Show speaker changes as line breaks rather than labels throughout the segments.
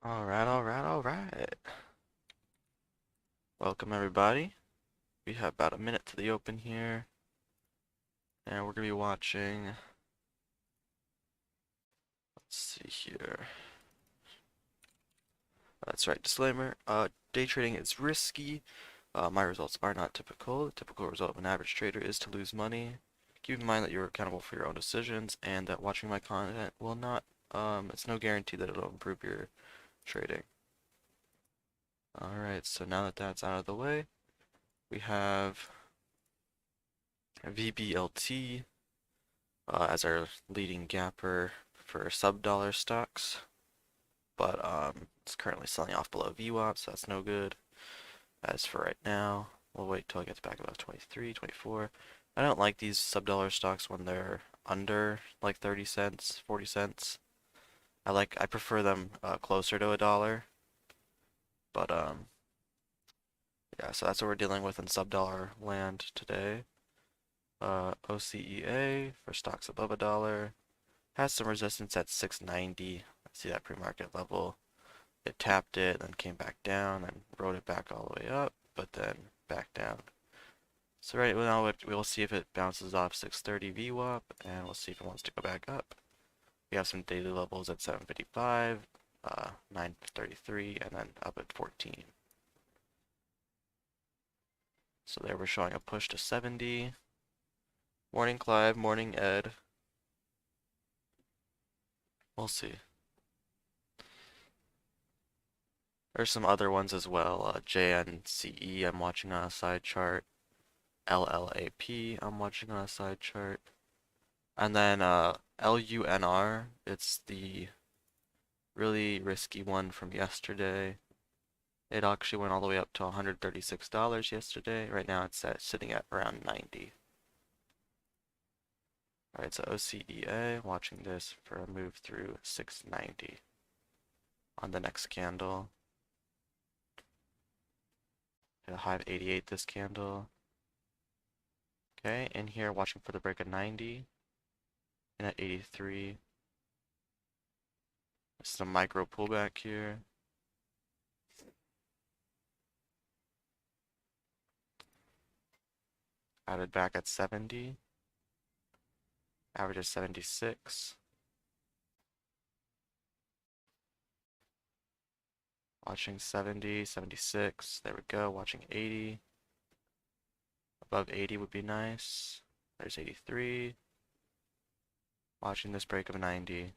Alright. Welcome everybody. We have about a minute to the open here, and we're gonna be watching, let's see here. That's right, disclaimer. Day trading is risky. My results are not typical. The typical result of an average trader is to lose money. Keep in mind that you're accountable for your own decisions and that watching my content will not, it's no guarantee that it'll improve your trading. Alright, so now that that's out of the way, we have VBLT as our leading gapper for sub-dollar stocks, but it's currently selling off below VWAP, so that's no good. As for right now, we'll wait till it gets back above 23, 24. I don't like these sub-dollar stocks when they're under like 30 cents, 40 cents. I prefer them closer to a dollar, but yeah, so that's what we're dealing with in sub-dollar land today. OCEA for stocks above a dollar. Has some resistance at 690. I see that pre-market level. It tapped it, then came back down, and rode it back all the way up, but then back down. So right now we'll see if it bounces off 630 VWAP, and we'll see if it wants to go back up. We have some daily levels at 755, 933, and then up at 14. So there we're showing a push to 70. Morning Clive, morning Ed. We'll see. There's some other ones as well. JNCE, I'm watching on a side chart. LLAP, I'm watching on a side chart. And then LUNR, it's the really risky one from yesterday. It actually went all the way up to $136 yesterday. Right now it's sitting at around 90. Alright, so OCEA, watching this for a move through 690 on the next candle. Hit a high of 88 this candle. Okay, in here watching for the break of 90. And at 83. This is a micro pullback here. Added back at 70. Average is 76. Watching 70, 76. There we go. Watching 80. Above 80 would be nice. There's 83. Watching this break of 90.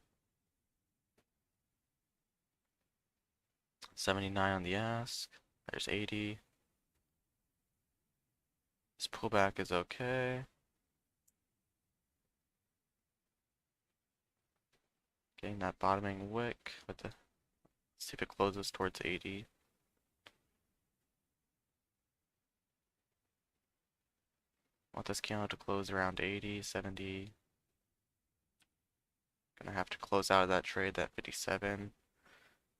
79 on the ask. There's 80. This pullback is okay. Getting that bottoming wick with the, see if it closes towards 80. Want this candle to close around 80, 70. Gonna have to close out of that trade, that 57.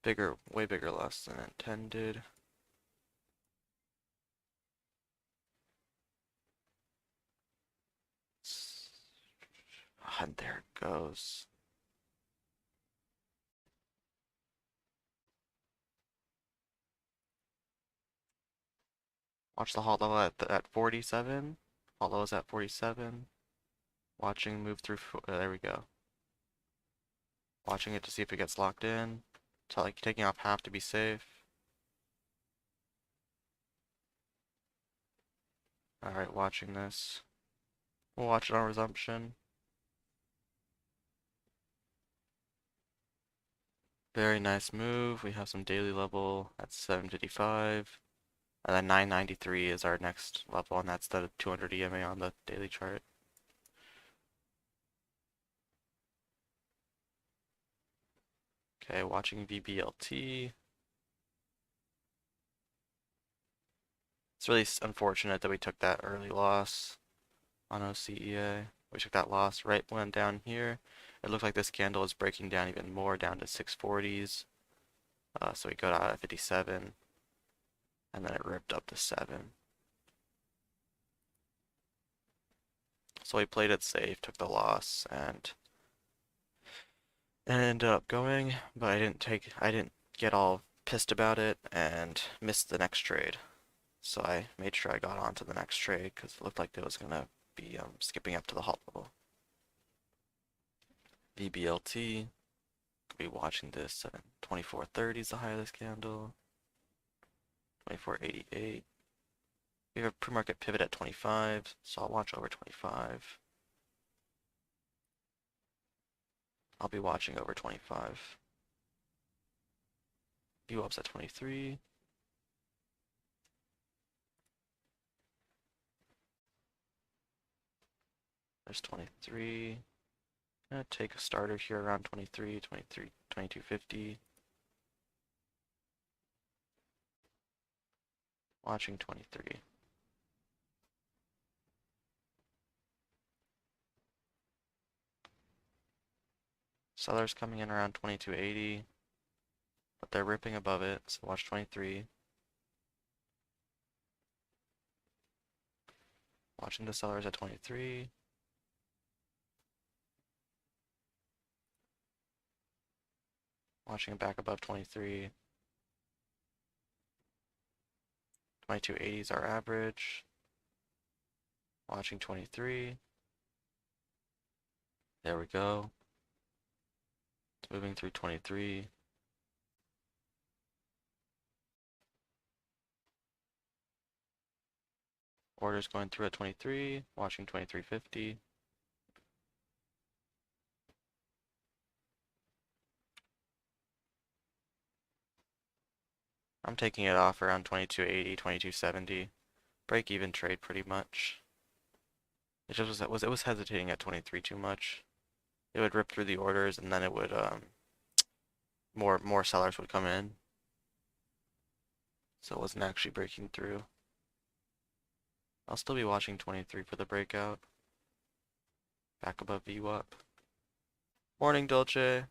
Bigger, way bigger loss than intended. And there it goes. Watch the halt level at 47. Halt level is at 47. Watching move through, there we go. Watching it to see if it gets locked in. So like taking off half to be safe. Alright, watching this. We'll watch it on resumption. Very nice move. We have some daily level at 755. And then 993 is our next level, and that's the 200 EMA on the daily chart. Okay, watching VBLT. It's really unfortunate that we took that early loss on OCEA. We took that loss right when down here. It looked like this candle is breaking down even more, down to 640s. So we got out at 57, and then it ripped up to 7. So we played it safe, took the loss, and ended up going, but I didn't get all pissed about it and miss the next trade. So I made sure I got on to the next trade because it looked like it was gonna be skipping up to the halt level. VBLT, could be watching this at 24.30 is the high of this candle. 24.88. We have a pre-market pivot at 25, so I'll watch over 25. I'll be watching over 25. VWAP's at 23. There's 23. Gonna take a starter here around 23, 23, 22.50. Watching 23. Sellers coming in around 22.80, but they're ripping above it, so watch 23. Watching the sellers at 23. Watching it back above 23. 22.80 is our average. Watching 23. There we go. It's moving through 23. Orders going through at 23. Watching 23.50. I'm taking it off around 22.80, 22.70. Break even trade pretty much. It just was hesitating at 23 too much. It would rip through the orders and then it would more sellers would come in. So it wasn't actually breaking through. I'll still be watching 23 for the breakout. Back above VWAP. Morning, Dolce.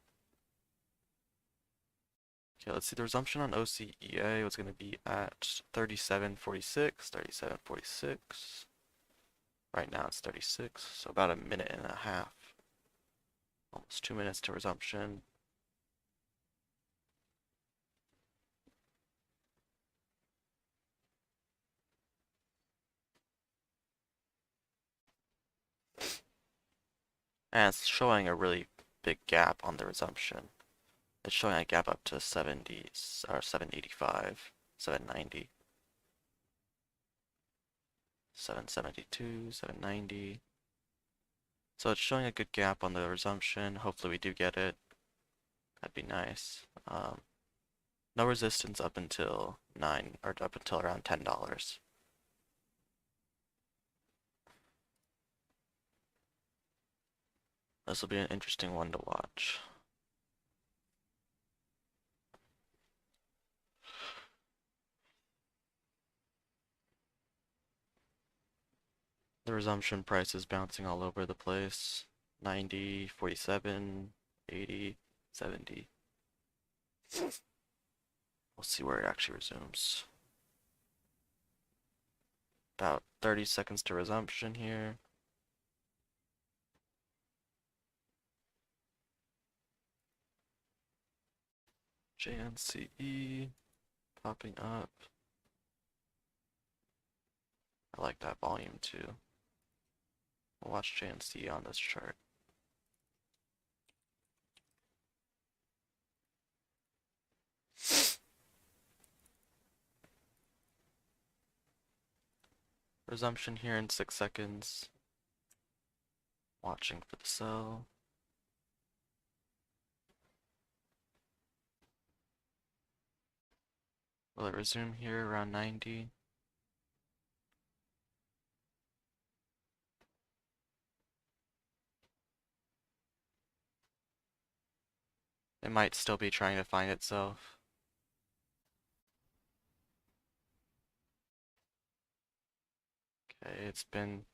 Okay, let's see. The resumption on OCEA was going to be at 37.46, 37.46. Right now it's 36, so about a minute and a half. Almost 2 minutes to resumption. And it's showing a really big gap on the resumption. It's showing a gap up to 70 or 785, 790, 772, 790. So it's showing a good gap on the resumption. Hopefully we do get it. That'd be nice. No resistance up until up until around $10. This will be an interesting one to watch. The resumption price is bouncing all over the place. 90, 47, 80, 70. We'll see where it actually resumes. About 30 seconds to resumption here. JNCE popping up. I like that volume too. We'll watch JNCE on this chart. Resumption here in 6 seconds. Watching for the sell. Will it resume here around 90? It might still be trying to find itself. Okay, it's been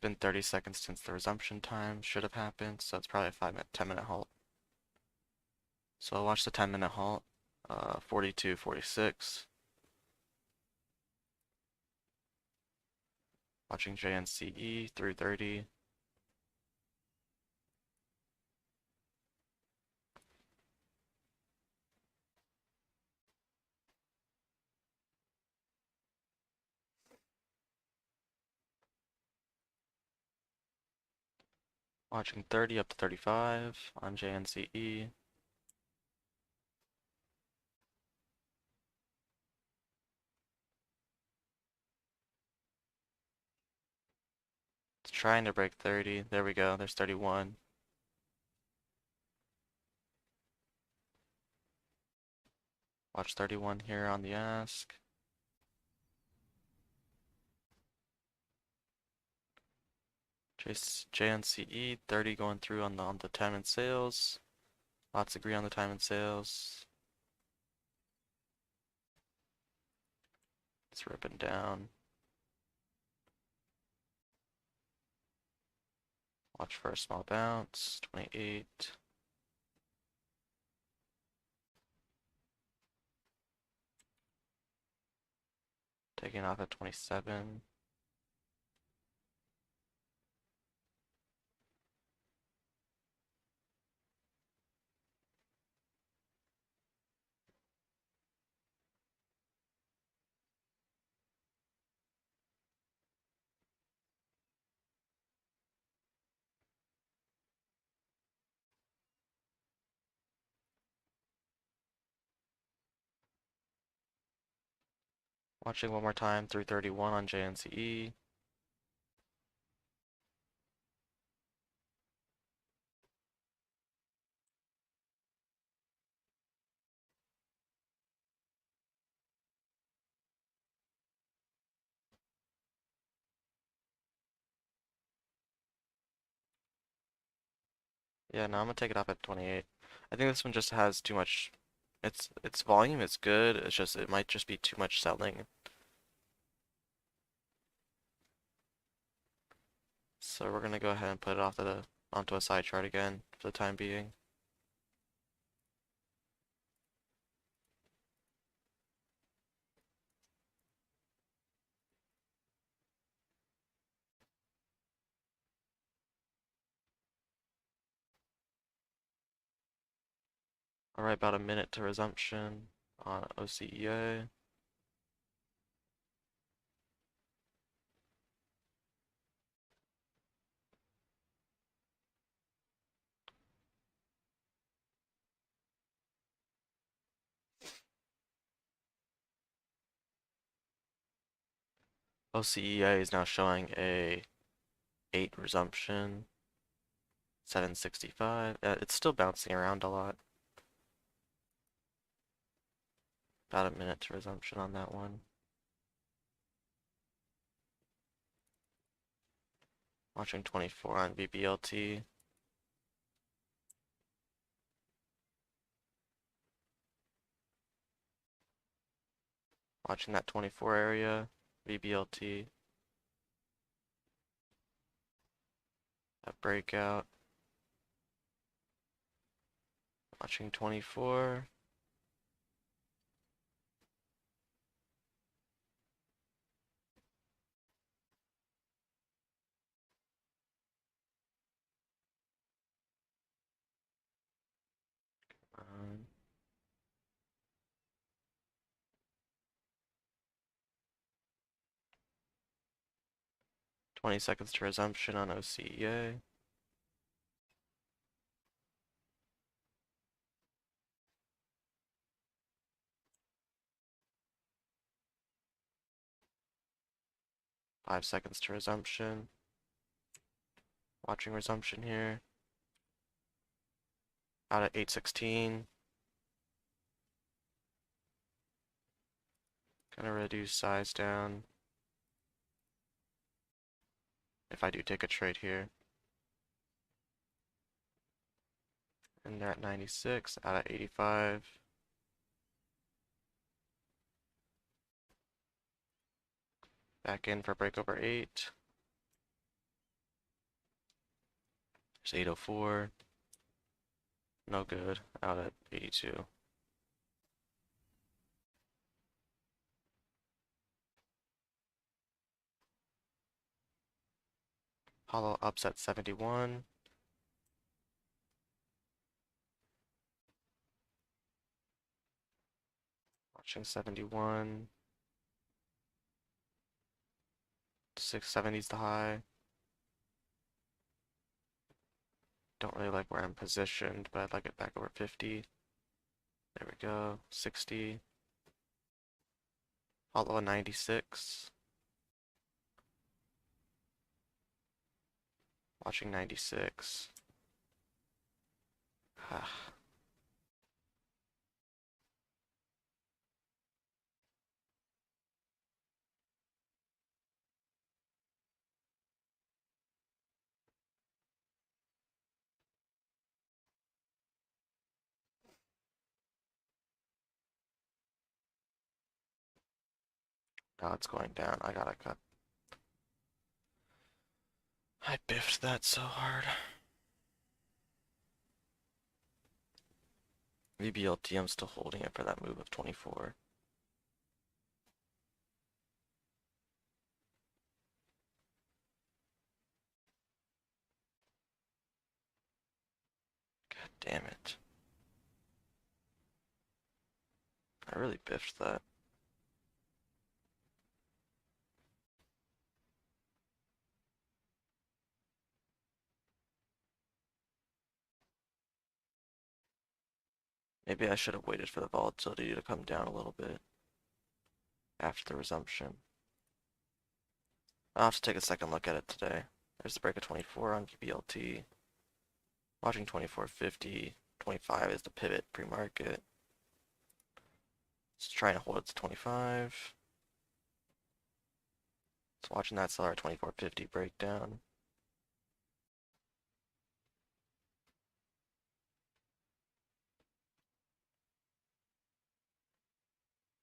30 seconds since the resumption time should have happened, so it's probably a 10-minute halt. So I'll watch the 10-minute halt, 42, 46. Watching JNCE through 30. Watching 30 up to 35 on JNCE. It's trying to break 30. There we go. There's 31. Watch 31 here on the ask. JNCE 30 going through on the time and sales. Lots agree on the time and sales. It's ripping down. Watch for a small bounce. 28. Taking off at 27. Watching one more time, 331 on JNCE. Yeah, no, I'm gonna take it off at 28. I think this one just has too much. Its volume is good. It's just it might just be too much selling. So we're gonna go ahead and put it off onto a side chart again for the time being. All right, about a minute to resumption on OCEA. OCEA is now showing a 8 resumption, 765. It's still bouncing around a lot. About a minute to resumption on that one. Watching 24 on VBLT. Watching that 24 area, VBLT. That breakout. Watching 24. Um, 20 seconds to resumption on OCEA. Five seconds to resumption. Watching resumption here. Out at 8:16. Gonna reduce size down. If I do take a trade here. And they're at 96, out at 85. Back in for breakover 8. There's 804. No good. Out at 82. Hollow ups at 71. Watching 71. 670's the high. don't really like where I'm positioned, but I'd like it back over 50. There we go. 60. Follow a 96. Watching 96. Now it's going down. I gotta cut. I biffed that so hard. VBLT, I'm still holding it for that move of 24. God damn it. I really biffed that. Maybe I should have waited for the volatility to come down a little bit after the resumption. I'll have to take a second look at it today. There's the break of 24 on VBLT. Watching 24.50. 25 is the pivot pre-market. It's trying to hold it to 25. It's watching that seller at 24.50 breakdown.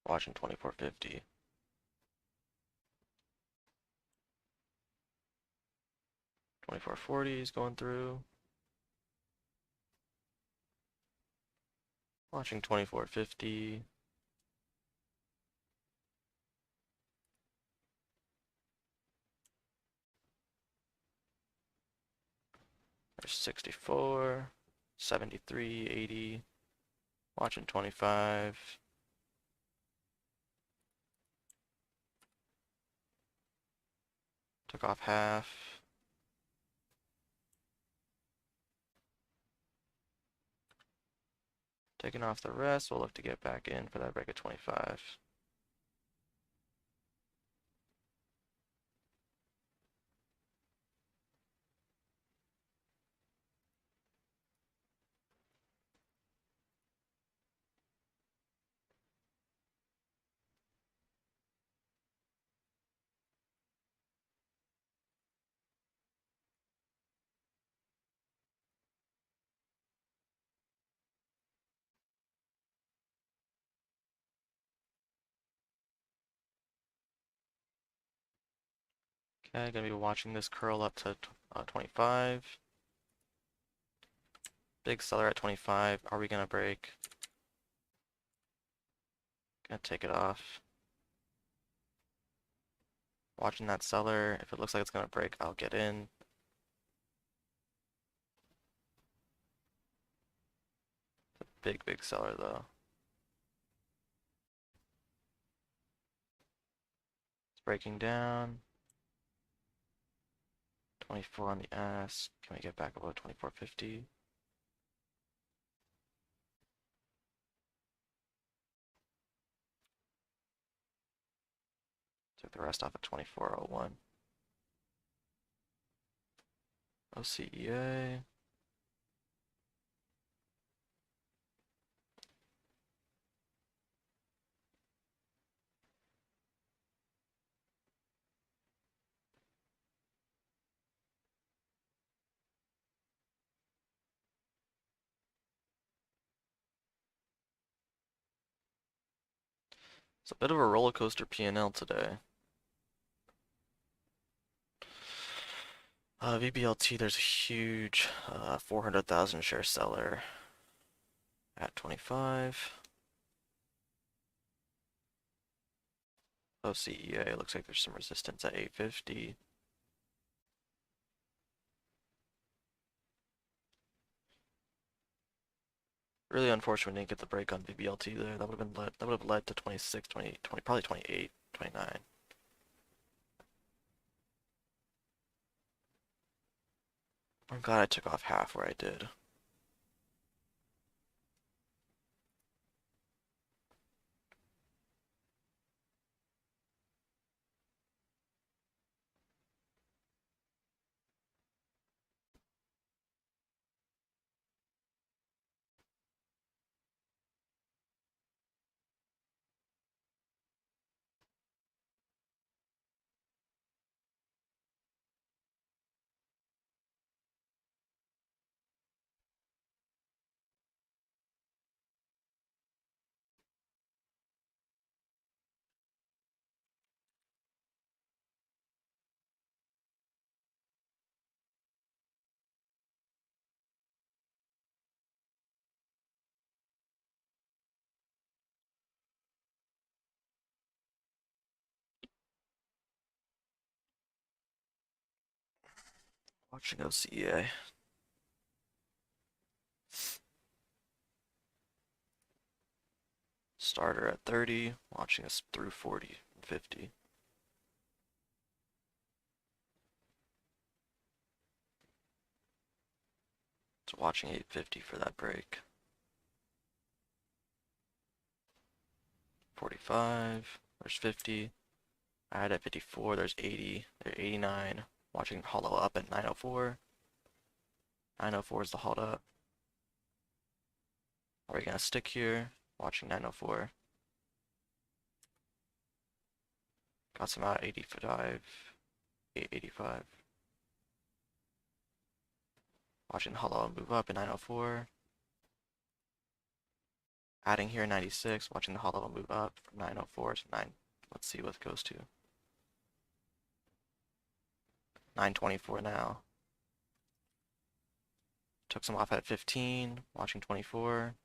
Watching 24.50. 24.40 is going through. Watching 24.50. There's 64, 73, 80. Watching 25. Took off half. Taking off the rest, we'll look to get back in for that break of 25. Okay, gonna be watching this curl up to 25. Big seller at 25. Are we gonna break? Gonna take it off. Watching that seller. If it looks like it's gonna break, I'll get in. Big, big seller though. It's breaking down. 24 on the ask. Can we get back above 24.50? Took the rest off at 24.01. OCEA. It's a bit of a roller coaster P&L today. VBLT, there's a huge 400,000 share seller at 25. OCEA, looks like there's some resistance at 850. Really unfortunate we didn't get the break on VBLT there. That would have led to 26, 20, probably 28, 29. I'm glad I took off half where I did. Watching OCEA. Starter at 30, watching us through 40 and 50. So watching 850 for that break. 45, there's 50. I had at 54, there's 80, there's 89. Watching hollow up at 904. 904 is the hold up. Are we gonna stick here? Watching 904. Got some out at 85, 885. Watching hollow move up at 904. Adding here 96, watching the hollow move up from 904 to 9. Let's see what it goes to. 924 now. Took some off at 15, watching 24.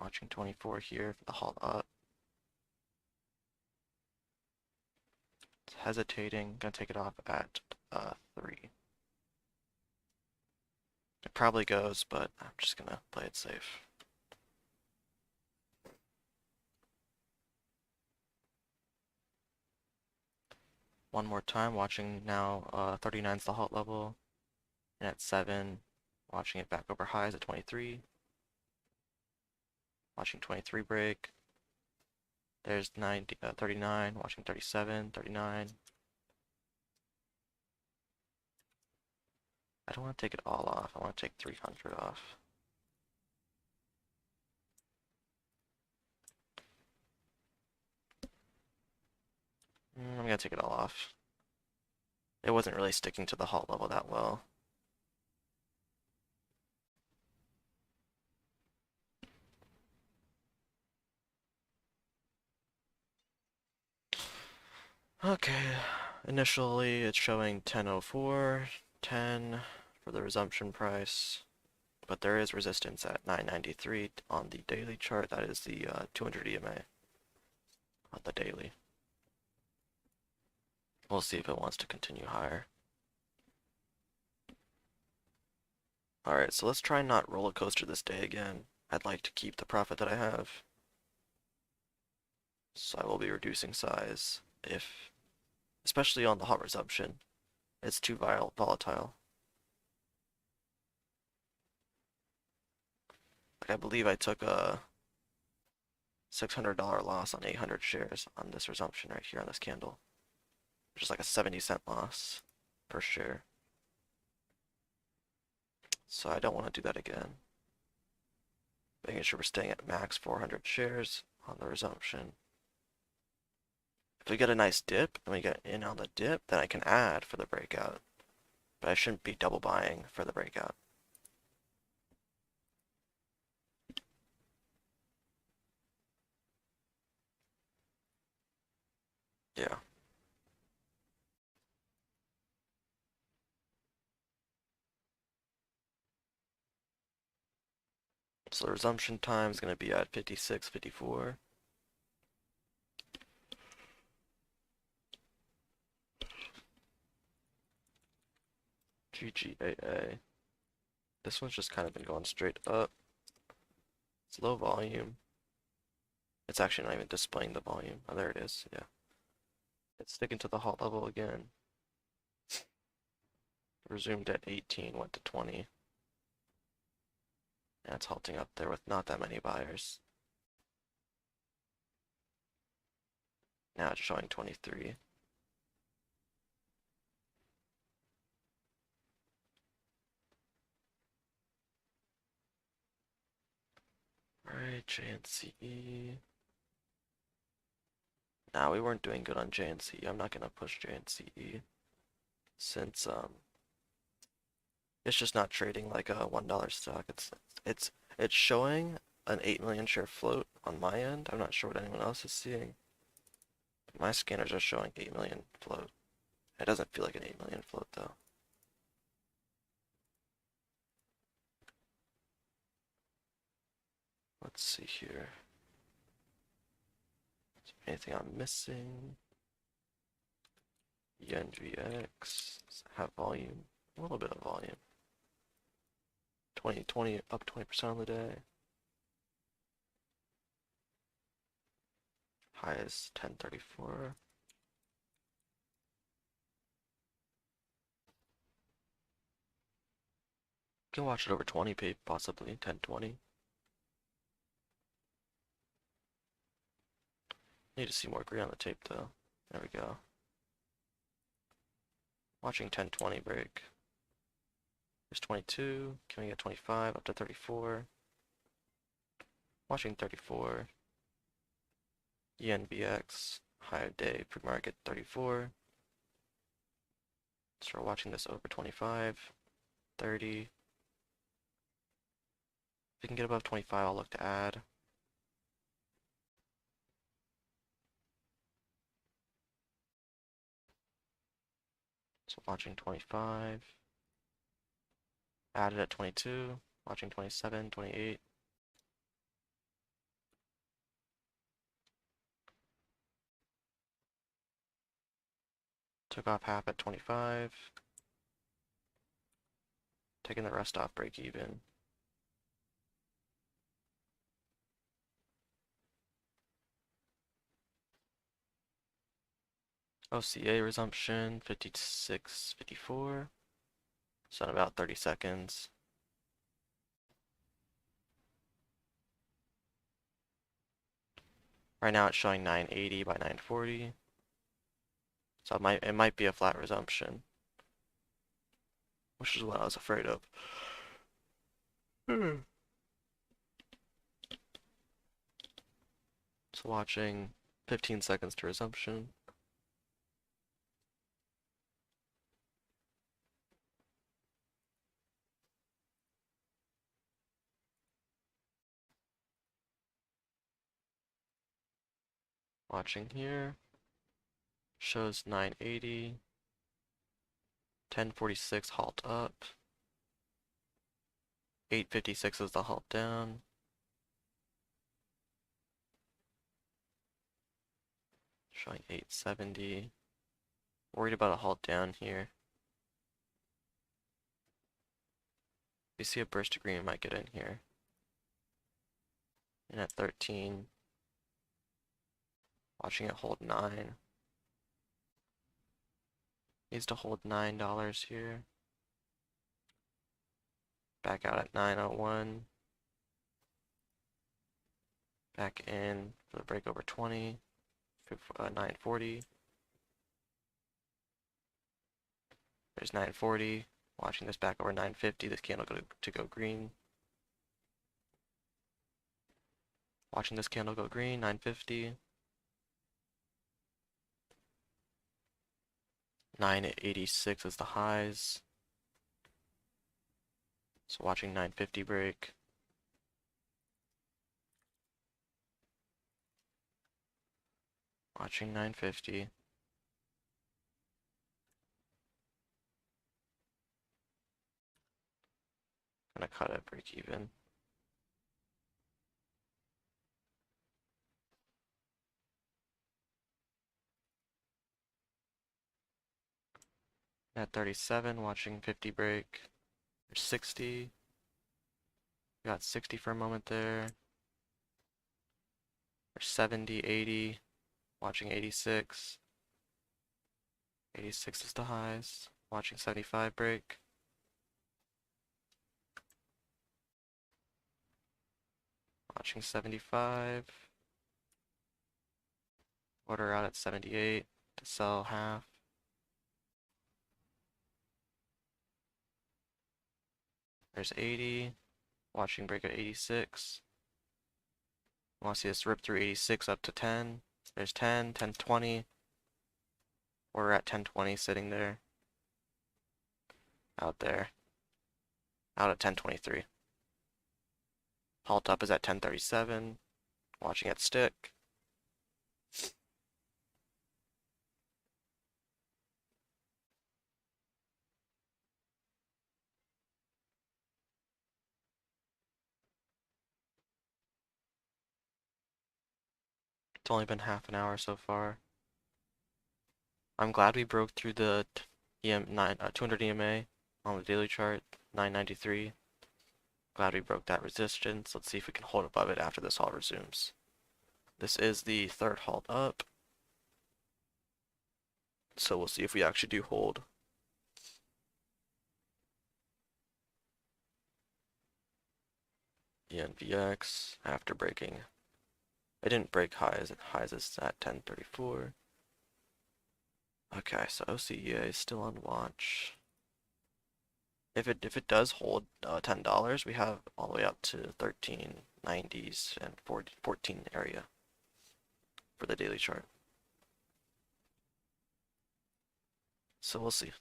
Watching 24 here for the halt up. It's hesitating, gonna take it off at 3. It probably goes, but I'm just gonna play it safe. One more time, watching now 39 is the halt level. And at 7, watching it back over highs at 23. Watching 23 break. There's 39, watching 37, 39. I don't want to take it all off. I want to take 300 off. I'm going to take it all off. It wasn't really sticking to the halt level that well. Okay, initially it's showing 10.04, 10 for the resumption price, but there is resistance at 993 on the daily chart. That is the 200 EMA on the daily. We'll see if it wants to continue higher. Alright, so let's try and not roller coaster this day again. I'd like to keep the profit that I have. So I will be reducing size if, especially on the hot resumption, it's too volatile. Like I believe I took a $600 loss on 800 shares on this resumption right here on this candle. Which is like a 70-cent loss per share. So I don't want to do that again. Making sure we're staying at max 400 shares on the resumption. If we get a nice dip and we get in on the dip, then I can add for the breakout. But I shouldn't be double buying for the breakout. Yeah. So the resumption time is going to be at 56, 54. GGAA. This one's just kind of been going straight up. It's low volume. It's actually not even displaying the volume. Oh, there it is. Yeah. It's sticking to the halt level again. Resumed at 18, went to 20. And it's halting up there with not that many buyers. Now it's showing 23. Alright, JNCE. Now we weren't doing good on JNCE. I'm not gonna push JNCE since it's just not trading like a $1 stock. It's it's showing an 8 million share float on my end. I'm not sure what anyone else is seeing. My scanners are showing 8 million float. It doesn't feel like an 8 million float though. Let's see here. Is there anything I'm missing? YenVX. Does it have volume? A little bit of volume. 20, up 20% on the day. High is 1034. Can watch it over 20 possibly 1020. Need to see more green on the tape though. There we go. Watching 1020 break. There's 22. Can we get 25 up to 34? Watching 34. YenVX. High day pre-market 34. Start watching this over 25. 30. If we can get above 25, I'll look to add. So watching 25. Added at 22. Watching 27, 28. Took off half at 25. Taking the rest off break even. OCA resumption, 56, 54. So in about 30 seconds. Right now it's showing 980 by 940. So it might be a flat resumption. Which is what I was afraid of. So watching 15 seconds to resumption. Watching here. Shows 980. 1046 halt up. 856 is the halt down. Showing 870. Worried about a halt down here. If you see a burst of green, it might get in here. And at 13. Watching it hold 9. Needs to hold $9 here. Back out at 901. Back in for the break over 20. 940. There's 940. Watching this back over 950. This candle to go green. Watching this candle go green. 950. 986 is the highs. So watching 950 break. Watching 950. Gonna cut at break even. At 37, watching 50 break. There's 60. Got 60 for a moment there. There's 70, 80. Watching 86. 86 is the highs. Watching 75 break. Watching 75. Order out at 78 to sell half. There's 80. Watching break at 86. Want to see this rip through 86 up to 10. There's 10, 1020. Order at 1020 sitting there. Out there. Out at 1023. Halt up is at 1037. Watching it stick. It's only been half an hour so far. I'm glad we broke through the 200 EMA on the daily chart, 993. Glad we broke that resistance. Let's see if we can hold above it after this halt resumes. This is the third halt up. So we'll see if we actually do hold. ENVX after breaking. It didn't break highs. Highs is at 1034. Okay, so OCEA is still on watch. If it does hold $10, we have all the way up to 1390s and 14 area for the daily chart. So we'll see.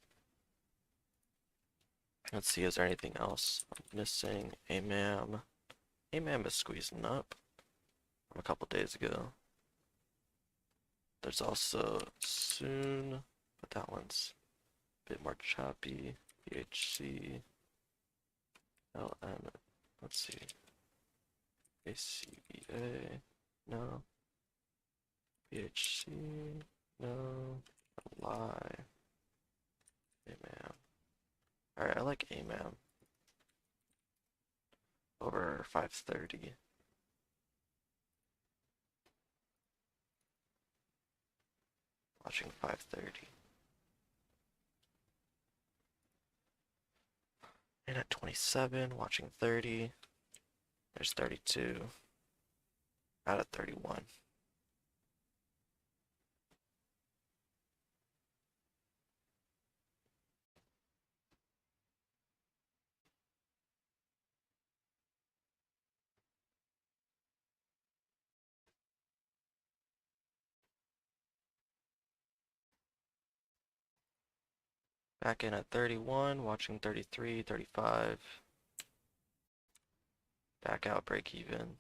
Let's see, is there anything else I'm missing? AMAM. AMAM is squeezing up from a couple days ago. There's also Soon, but that one's a bit more choppy. BHC. LM. Let's see. ACBA. No. BHC. No. Lie. AMAM. Alright, I like AMAM over 530. Watching 530. And at 27, watching 30. There's 32. Out at 31. Back in at 31, watching 33, 35. Back out, break even.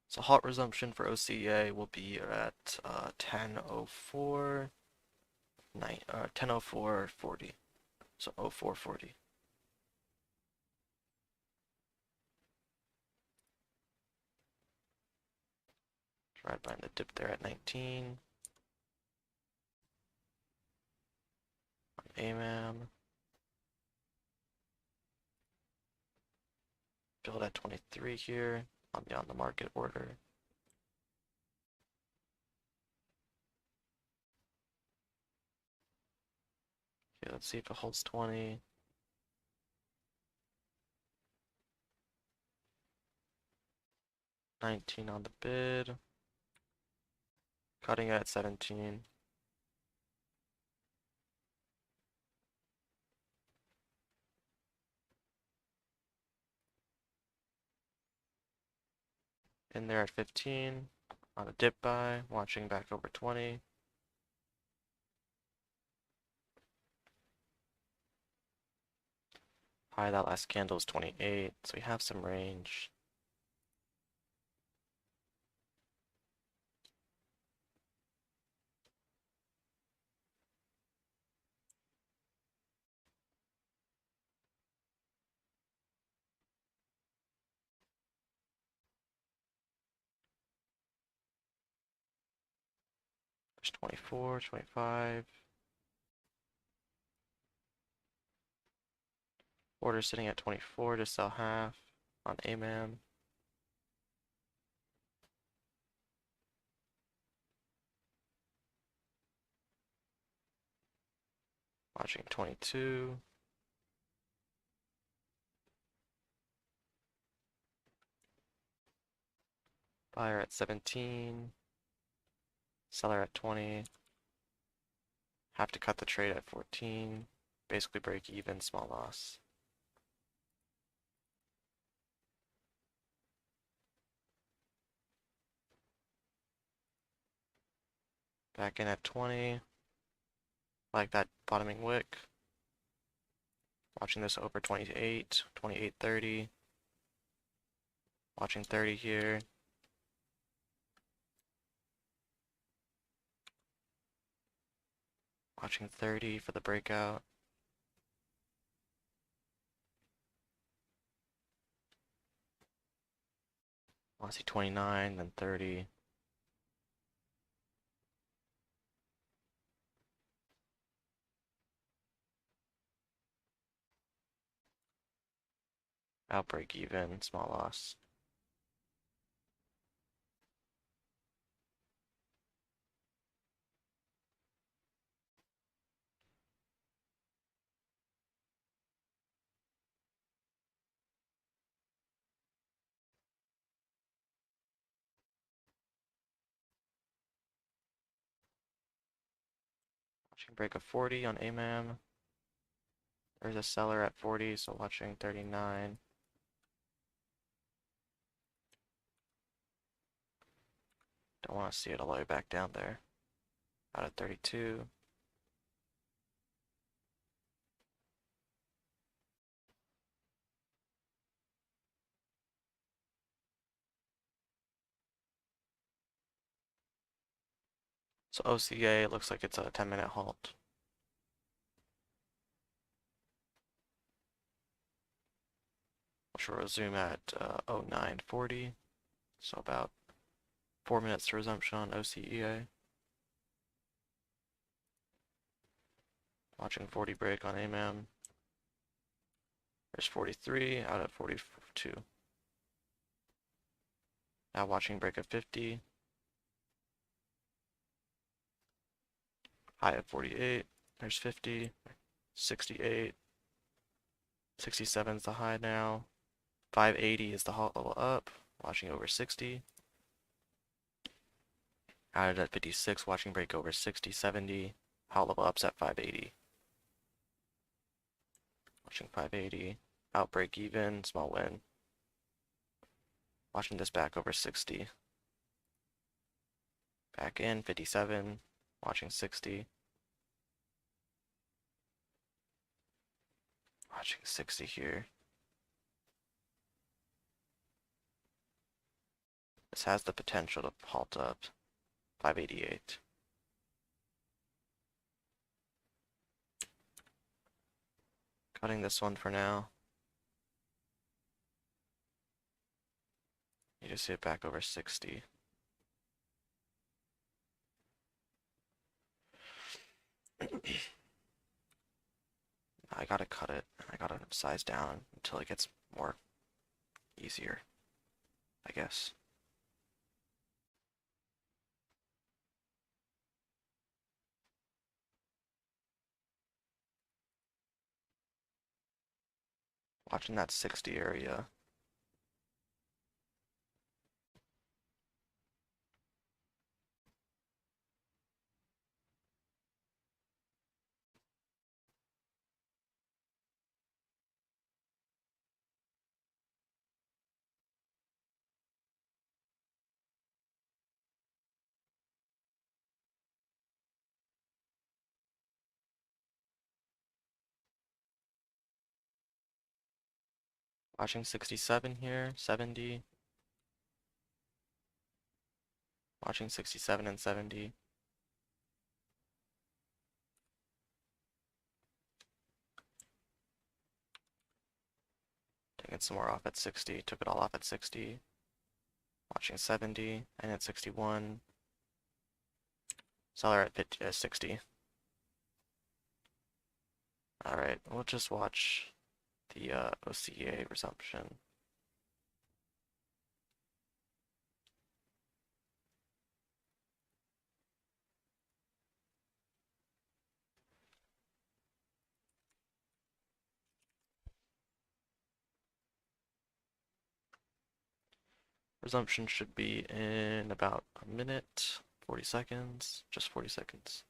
So halt resumption for OCEA will be at 10:04, 10:04:40. So 04:40. Right behind the dip there at 19. On AMAM. Build at 23 here on the market order. Okay, let's see if it holds 20. 19 on the bid. Cutting at 17. In there at 15. On a dip buy, watching back over 20. High that last candle is 28, so we have some range. There's 24, 25. Order sitting at 24 to sell half on AMAM. Watching 22. Buyer at 17. Seller at 20. Have to cut the trade at 14. Basically break even, small loss. Back in at 20. Like that bottoming wick. Watching this over 28, 28.30. Watching 30 here. Watching 30 for the breakout. I want to see 29, then 30. Outbreak even, small loss. Watching break of 40 on AMAM. There's a seller at 40, so watching 39. Don't want to see it all the way back down there. Out at 32. So OCA looks like it's a 10-minute halt. Which will resume at 0940. So about 4 minutes to resumption on OCEA. Watching 40 break on AMAM. There's 43 out at 42. Now watching break at 50. High at 48. There's 50. 68. 67 is the high now. 580 is the halt level up. Watching over 60. Added at 56. Watching break over 60. 70. Halt level ups at 580. Watching 580. Outbreak even. Small win. Watching this back over 60. Back in 57. Watching 60. Watching 60 here. This has the potential to halt up. 588. Cutting this one for now. You just see it back over 60. I gotta cut it. I gotta size down until it gets more easier, I guess. Watching that 60 area. Watching 67 here, 70. Watching 67 and 70. Taking some more off at 60. Took it all off at 60. Watching 70 and at 61. Seller at 50, 60. Alright, we'll just watch the OCA resumption. Resumption should be in about a minute, 40 seconds, just 40 seconds.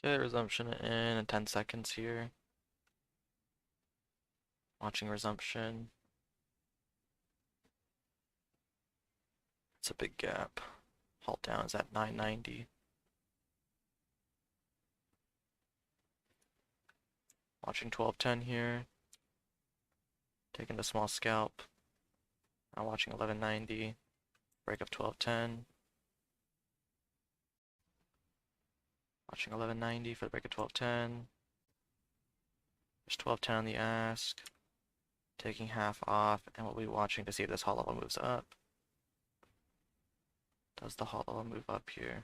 Okay, resumption in 10 seconds here. Watching resumption. It's a big gap. Halt down is at 990. Watching 1210 here. Taking the small scalp. Now watching 1190. Break of 1210. Watching 1190 for the break of 1210. There's 1210 on the ask. Taking half off, and we'll be watching to see if this halt level moves up. Does the halt level move up here?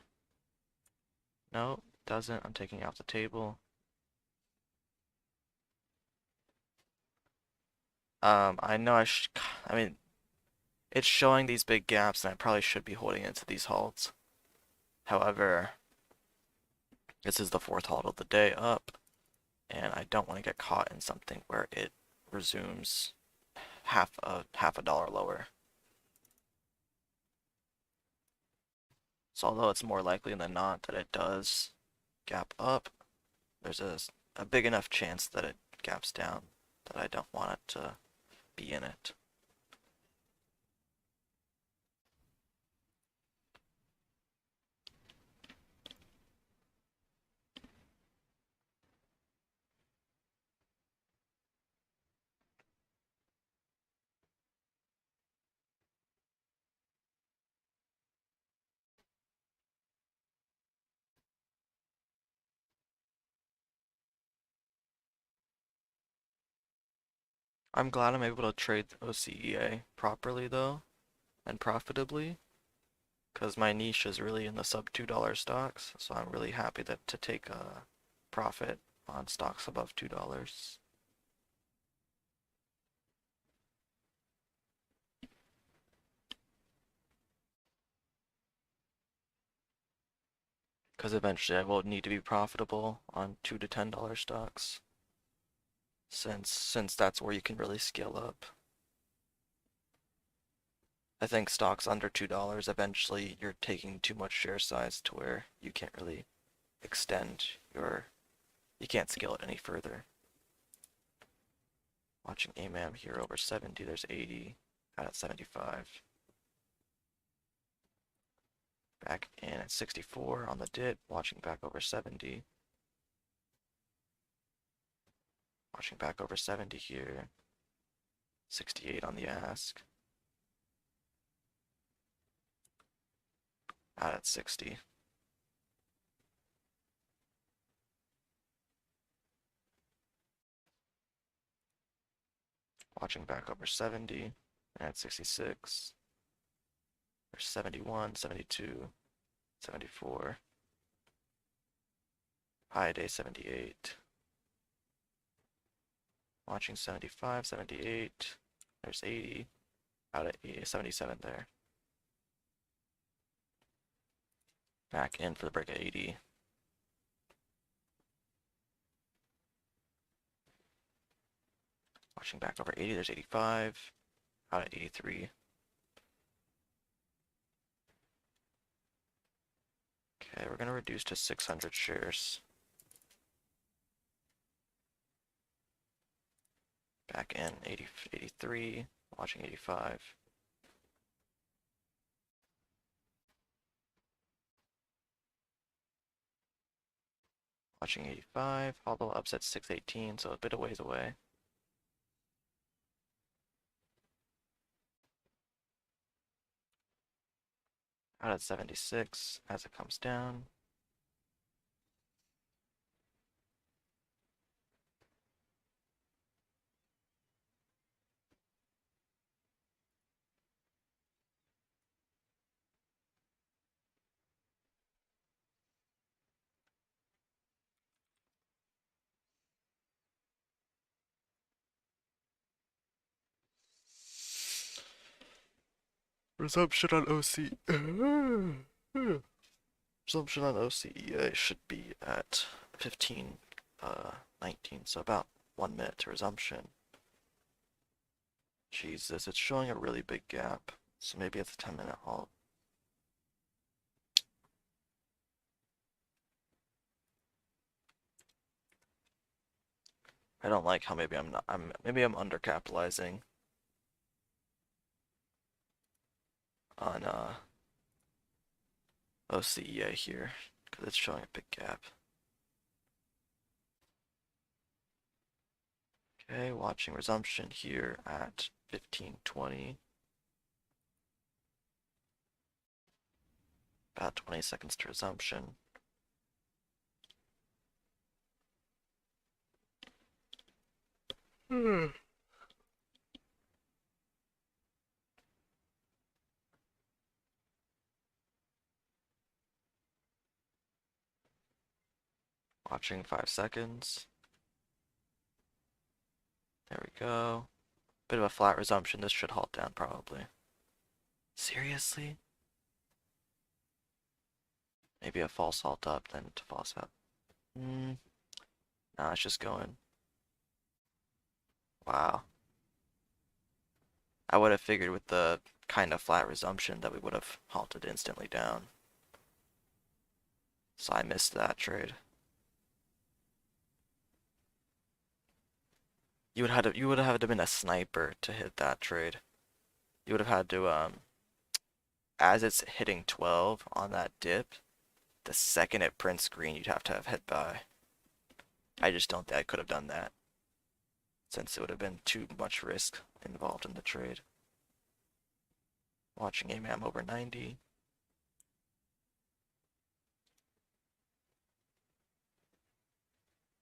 No, doesn't. I'm taking it off the table. I know I mean, it's showing these big gaps, and I probably should be holding into these halts. However, this is the fourth halt of the day up, and I don't want to get caught in something where it resumes half a dollar lower. So although it's more likely than not that it does gap up, there's a big enough chance that it gaps down that I don't want it to be in it. I'm glad I'm able to trade OCEA properly though, and profitably, because my niche is really in the sub $2 stocks, so I'm really happy to take a profit on stocks above $2. Because eventually I will need to be profitable on $2 to $10 stocks, since that's where you can really scale up. I think stocks under $2, eventually you're taking too much share size to where you can't really extend you can't scale it any further. Watching AMAM here over 70, there's 80, out at 75. Back in at 64 on the dip, watching back over 70. Watching back over 70 here. 68 on the ask. Out at 60. Watching back over 70 and at 66. There's 71, 72, 74. High day 78. Watching 75, 78. There's 80. Out at 77 there. Back in for the break at 80. Watching back over 80, there's 85. Out at 83. Okay, we're going to reduce to 600 shares. Back in 80, 83, watching 85. Watching 85, although upset 618, so a bit of ways away. Out at 76 as it comes down. Resumption on OC. Resumption on OCEA should be at 15, 19, so about 1 minute to resumption. Jesus, it's showing a really big gap, so maybe it's a 10-minute halt. I don't like how maybe maybe I'm undercapitalizing on OCEA here because it's showing a big gap. Okay, watching resumption here at 15:20. About 20 seconds to resumption. Watching 5 seconds. There we go. Bit of a flat resumption. This should halt down probably. Seriously? Maybe a false halt up, then to false up. Nah, it's just going. Wow. I would have figured with the kind of flat resumption that we would have halted instantly down. So I missed that trade. You would have had to been a sniper to hit that trade. You would have had to as it's hitting 12 on that dip, the second it prints green, you'd have to have hit buy. I just don't think I could have done that, since it would have been too much risk involved in the trade. Watching AMAM over 90.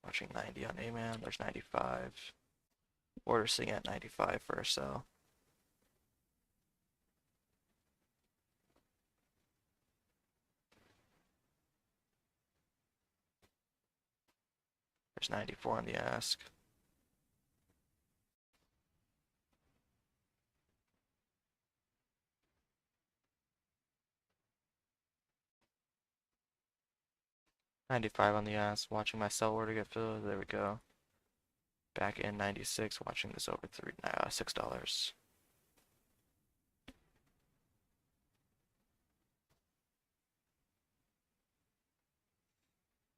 Watching 90 on AMAM, there's 95. Order sitting at 95 for a sell. There's 94 on the ask. $95 on the ask. Watching my sell order get filled. There we go. Back in 96. Watching this over $6.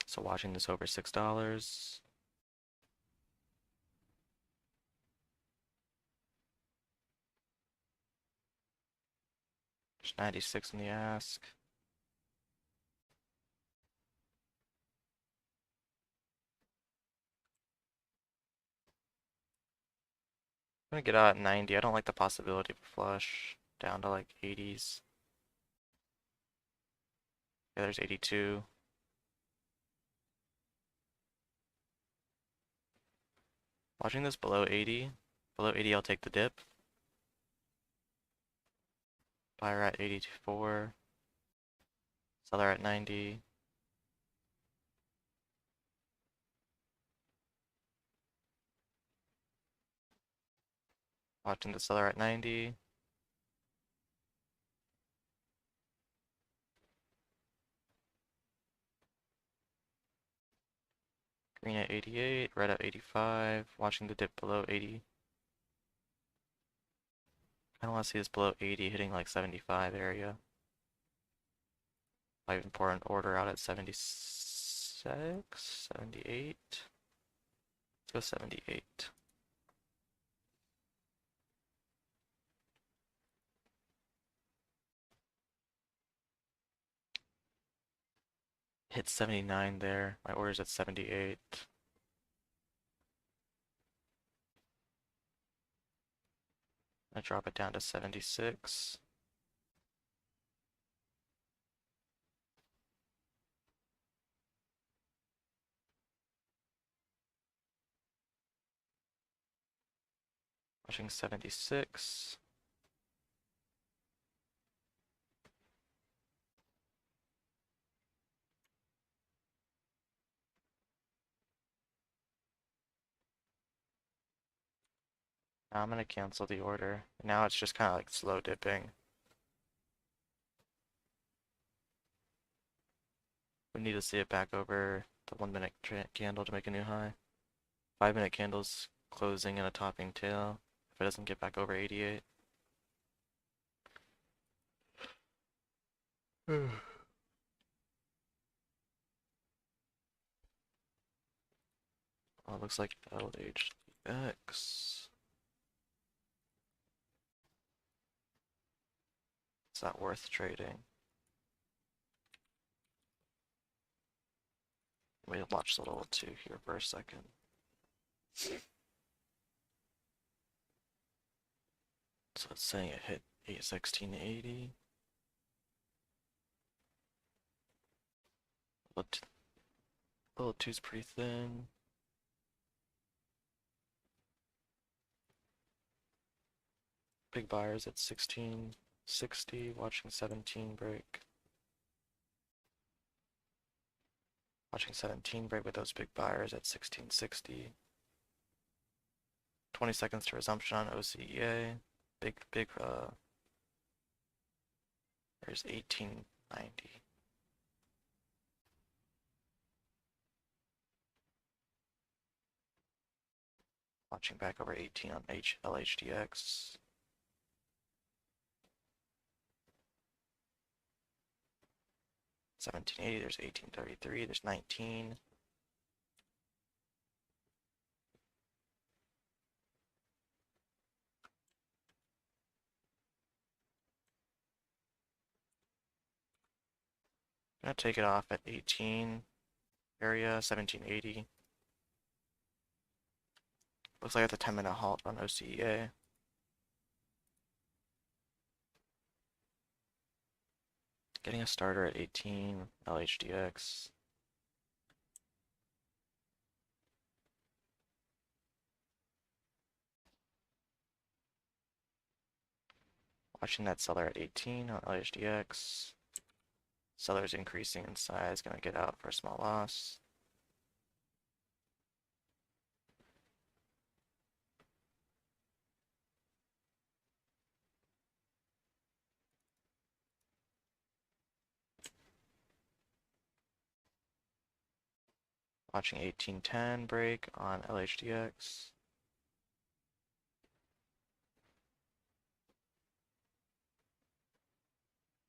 So watching this over $6. There's 96 on the ask. I'm gonna get out at 90. I don't like the possibility of a flush. Down to like 80s. Yeah, there's 82. Watching this below 80. Below 80, I'll take the dip. Buyer at 84. Seller at 90. Watching the seller at 90. Green at 88. Red at 85. Watching the dip below 80. I don't want to see this below 80 hitting like 75 area. Might even pour an order out at 76, 78. Let's go 78. Hit 79 there. My order's at 78. I drop it down to 76. Watching 76. Now I'm gonna cancel the order. Now it's just kind of like slow dipping. We need to see it back over the 1 minute candle to make a new high. 5 minute candles closing in a topping tail. If it doesn't get back over 88. Oh, it looks like LHX. It's not worth trading. Let me watch the little 2 here for a second. So it's saying it hit 816.80. Little 2's pretty thin. Big buyers at 1660, watching 17 break. Watching 17 break with those big buyers at 1660. 20 seconds to resumption on OCEA. There's 1890. Watching back over 18 on LHDX. $17.80, there's $18.33, there's 19. Gonna take it off at 18 area, 1780. Looks like it's a 10-minute halt on OCEA. Getting a starter at 18, LHDX. Watching that seller at 18 on LHDX. Seller's increasing in size, gonna get out for a small loss. Watching 1810 break on LHDX.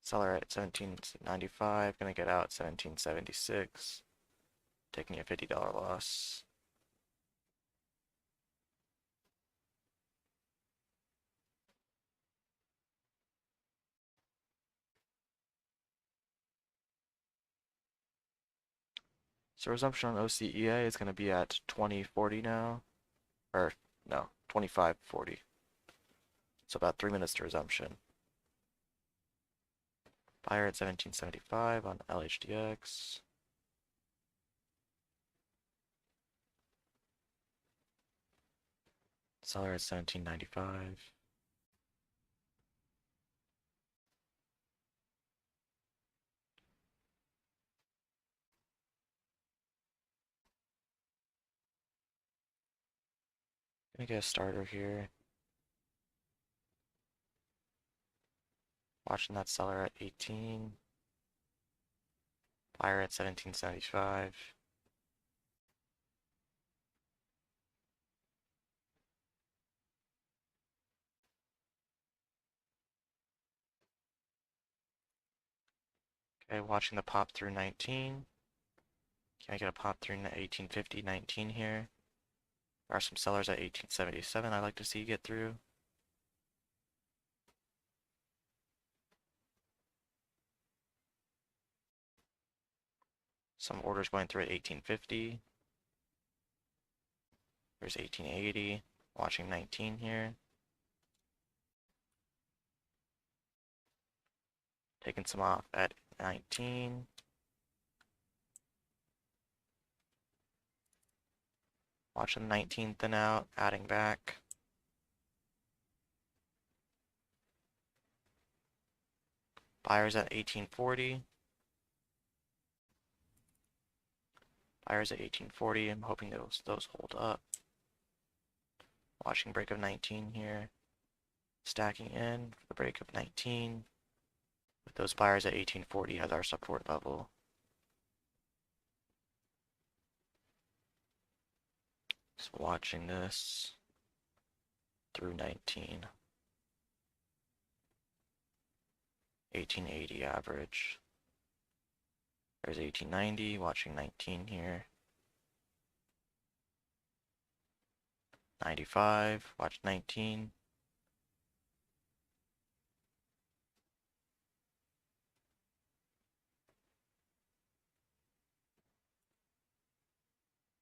Seller at 1795, gonna get out 1776, taking a $50 loss. So resumption on OCEA is gonna be at 2040 now, or no, 2540. So about 3 minutes to resumption. Buyer at 1775 on LHDX. Seller at 1795. Gonna get a starter here. Watching that seller at 18. Buyer at 1775. Okay, watching the pop through 19. Can I get a pop through 1850, 19 here? There are some sellers at 1877 I'd like to see get through. Some orders going through at 1850. There's 1880. Watching 19 here. Taking some off at 19. Watching 19 thin out, adding back. Buyers at 1840. Buyers at 1840. I'm hoping those hold up. Watching break of 19 here. Stacking in for the break of 19. With those buyers at 1840 as our support level. So watching this through 19. 1880 average. There's 1890, watching 19 here. 95, watch 19.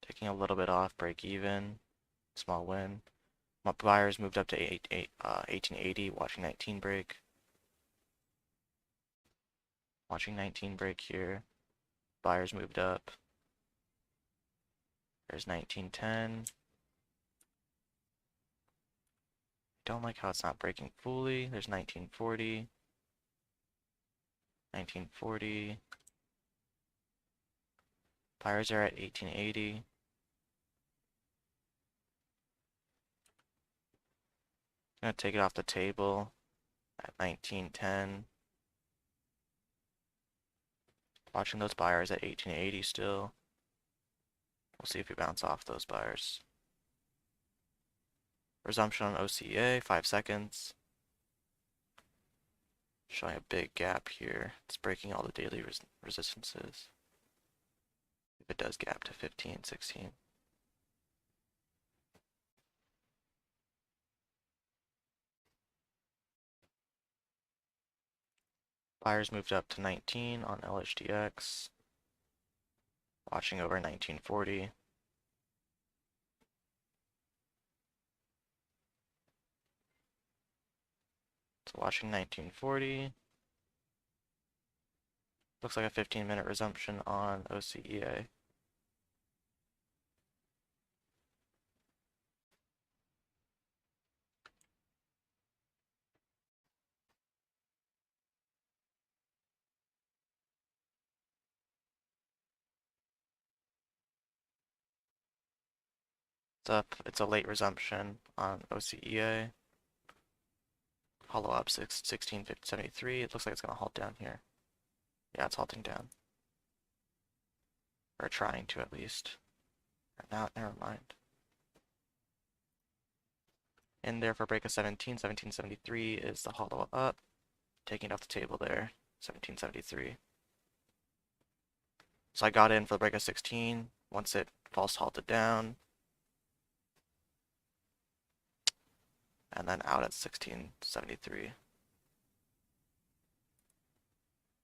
Taking a little bit off, break even, small win. My buyers moved up to 1880, watching 19 break. Watching 19 break here. Buyers moved up. There's 1910. Don't like how it's not breaking fully. There's 1940. 1940. Buyers are at 1880. Gonna take it off the table at 1910. Watching those buyers at 1880 still. We'll see if we bounce off those buyers. Resumption on OCA, 5 seconds. Showing a big gap here. It's breaking all the daily resistances. If it does gap to 15, 16. Buyers moved up to 19 on LHDX. Watching over 1940. So watching 1940. Looks like a 15-minute resumption on OCEA. It's up. It's a late resumption on OCEA. Hollow up 1673. It looks like it's going to halt down here. Yeah, it's halting down. Or trying to at least. Now, never mind. In there for break of 17. 1773 is the hollow up. Taking it off the table there. 1773. So I got in for the break of 16. Once it false halted down. And then out at 1673.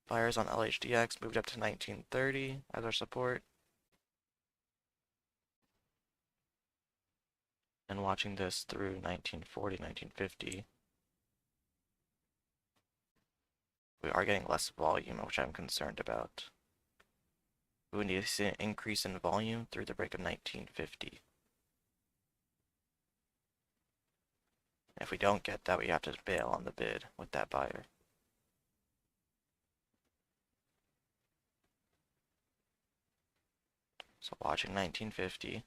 Buyers on LHDX moved up to 1930 as our support. And watching this through 1940, 1950. We are getting less volume, which I'm concerned about. We need to see an increase in volume through the break of 1950. If we don't get that, we have to bail on the bid with that buyer. So watching 1950.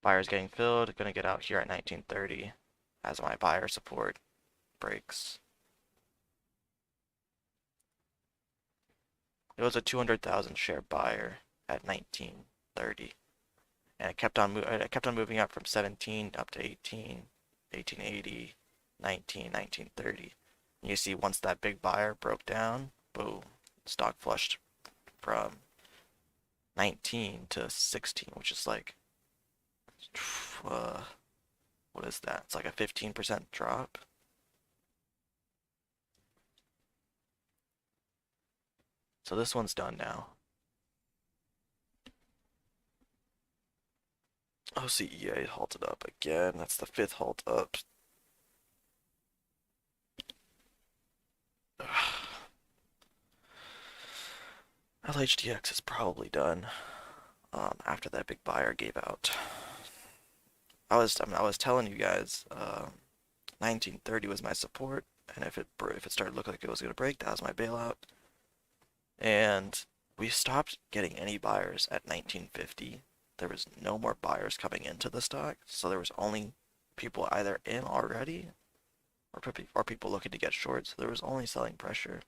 Buyer's getting filled, gonna get out here at 1930 as my buyer support breaks. It was a 200,000 share buyer at 1930. And it kept on moving up from 17 up to 18, 1880, 19, 1930. And you see once that big buyer broke down, boom, stock flushed from 19 to 16, which is like, what is that? It's like a 15% drop. So this one's done now. OCEA halted up again. That's the 5th halt up. LHDX is probably done after that big buyer gave out. I was telling you guys, 1930 was my support, and if it started looking like it was gonna break, that was my bailout. And we stopped getting any buyers at 1950. There was no more buyers coming into the stock, so there was only people either in already or people looking to get short, so there was only selling pressure.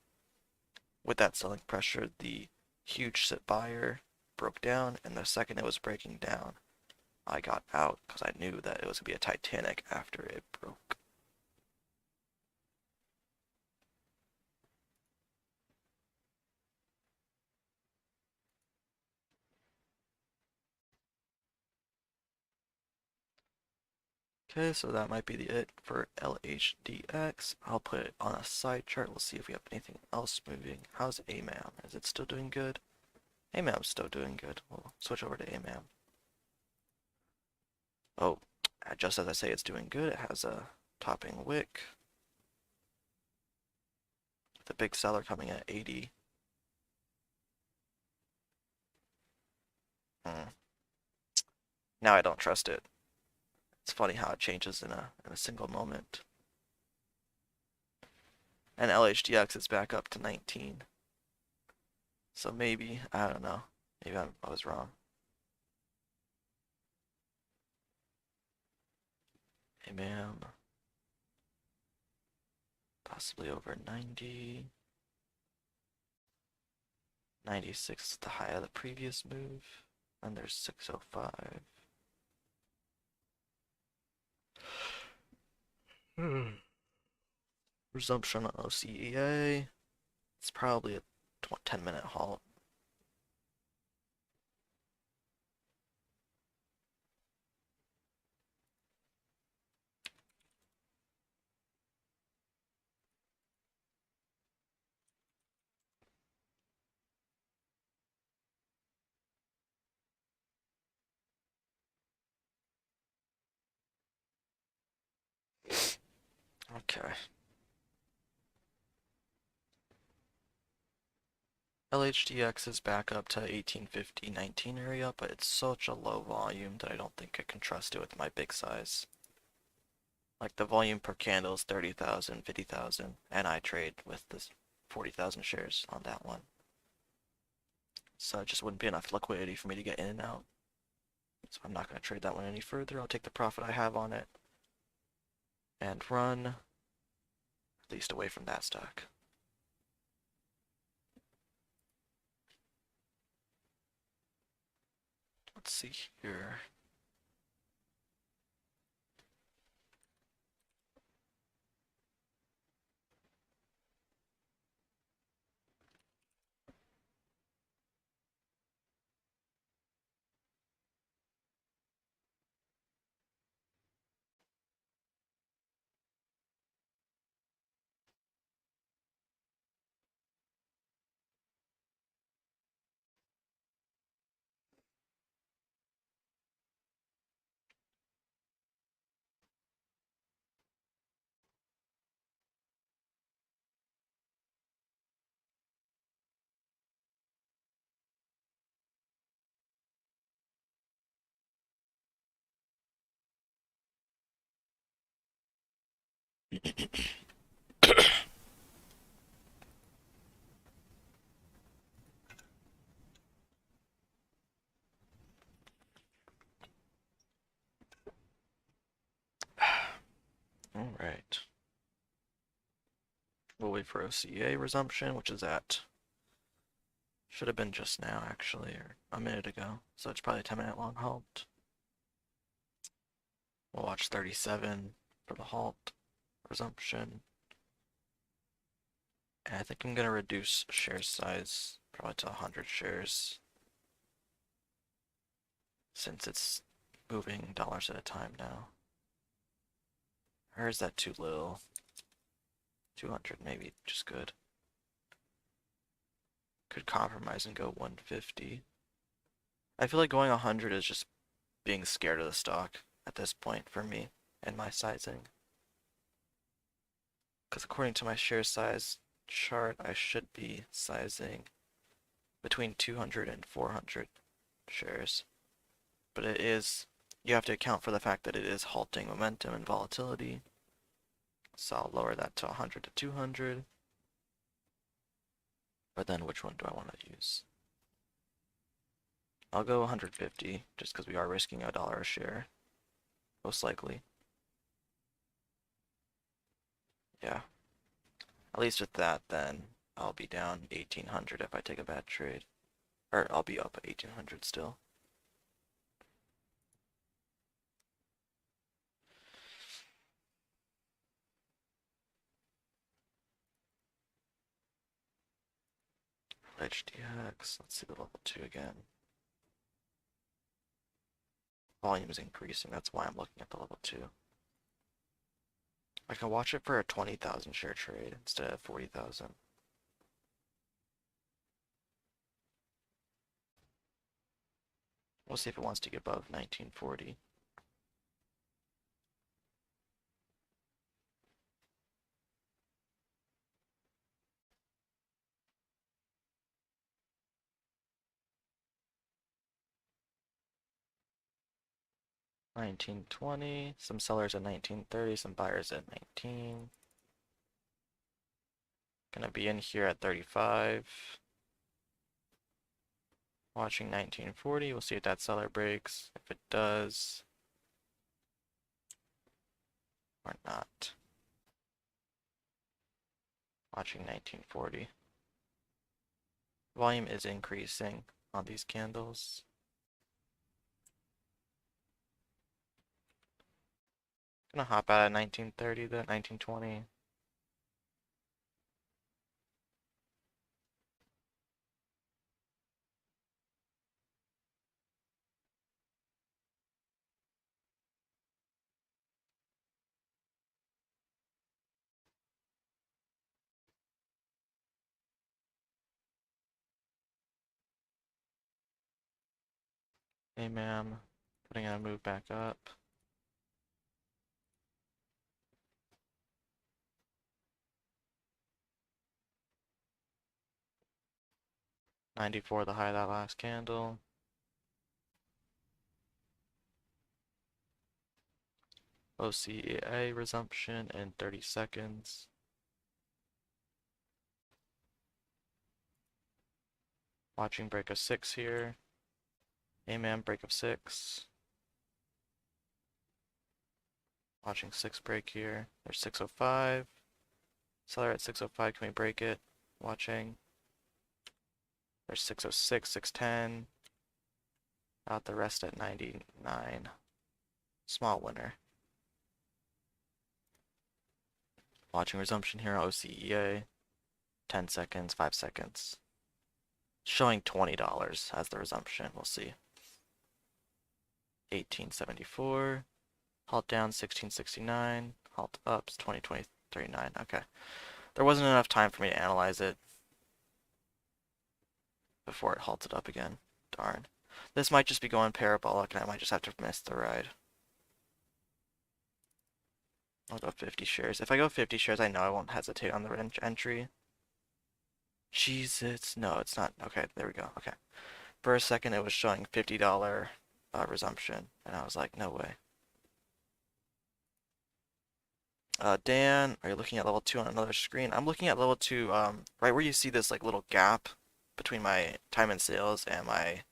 with that selling pressure, the huge sit buyer broke down, and the second it was breaking down, I got out because I knew that it was going to be a Titanic after it broke. Okay, so that might be it for LHDX. I'll put it on a side chart. We'll see if we have anything else moving. How's AMAM? Is it still doing good? AMAM's still doing good. We'll switch over to AMAM. Oh, just as I say it's doing good, it has a topping wick. The big seller coming at 80. Now I don't trust it. It's funny how it changes in a single moment. And LHDX is back up to 19. So maybe, I don't know. Maybe I was wrong. Hey, ma'am. Possibly over 90. 96 is the high of the previous move. And there's 605. Resumption on OCEA. It's probably a 10-minute halt. Okay. LHDX is back up to 1850, 19 area, but it's such a low volume that I don't think I can trust it with my big size. Like the volume per candle is 30,000, 50,000, and I trade with this 40,000 shares on that one. So it just wouldn't be enough liquidity for me to get in and out. So I'm not going to trade that one any further. I'll take the profit I have on it and run, at least away from that stock. Let's see here. All right. We'll wait for OCA resumption, which is at, should have been just now actually, or a minute ago. So it's probably a 10-minute long halt. We'll watch 37 for the halt resumption. And I think I'm going to reduce share size probably to 100 shares since it's moving dollars at a time now. Or is that too little? 200 maybe, just good. Could compromise and go 150. I feel like going 100 is just being scared of the stock at this point for me and my sizing. Because according to my share size chart, I should be sizing between 200 and 400 shares. But it is, you have to account for the fact that it is halting momentum and volatility. So I'll lower that to 100 to 200. But then which one do I want to use? I'll go 150 just because we are risking $1 a share. Most likely. Yeah. At least with that then, I'll be down 1800 if I take a bad trade. Or I'll be up 1800 still. HDX, let's see the level 2 again. Volume is increasing, that's why I'm looking at the level 2. I can watch it for a 20,000 share trade instead of 40,000. We'll see if it wants to get above 1940. $19.20, some sellers at $19.30, some buyers at 19. Gonna be in here at 35. Watching 1940, we'll see if that seller breaks. If it does, or not. Watching 1940. Volume is increasing on these candles. Gonna hop out at 1930 then, 1920. Hey ma'am, putting in a move back up. 94 the high of that last candle. OCA resumption in 30 seconds. Watching break of 6 here. Amen, break of 6. Watching 6 break here. There's 605. Seller at 605, can we break it? Watching. There's 606, 610. Out the rest at 99. Small winner. Watching resumption here, OCEA. 10 seconds, 5 seconds. Showing $20 as the resumption, we'll see. 1874. Halt down 1669. Halt ups 2039. Okay. There wasn't enough time for me to analyze it before it halted up again. Darn. This might just be going parabolic and I might just have to miss the ride. I'll go 50 shares. If I go 50 shares, I know I won't hesitate on the entry. Jesus. No, it's not. Okay, there we go. Okay. For a second, it was showing $50 resumption, and I was like, no way. Dan, are you looking at level 2 on another screen? I'm looking at level 2, right where you see this like little gap between my time and sales and my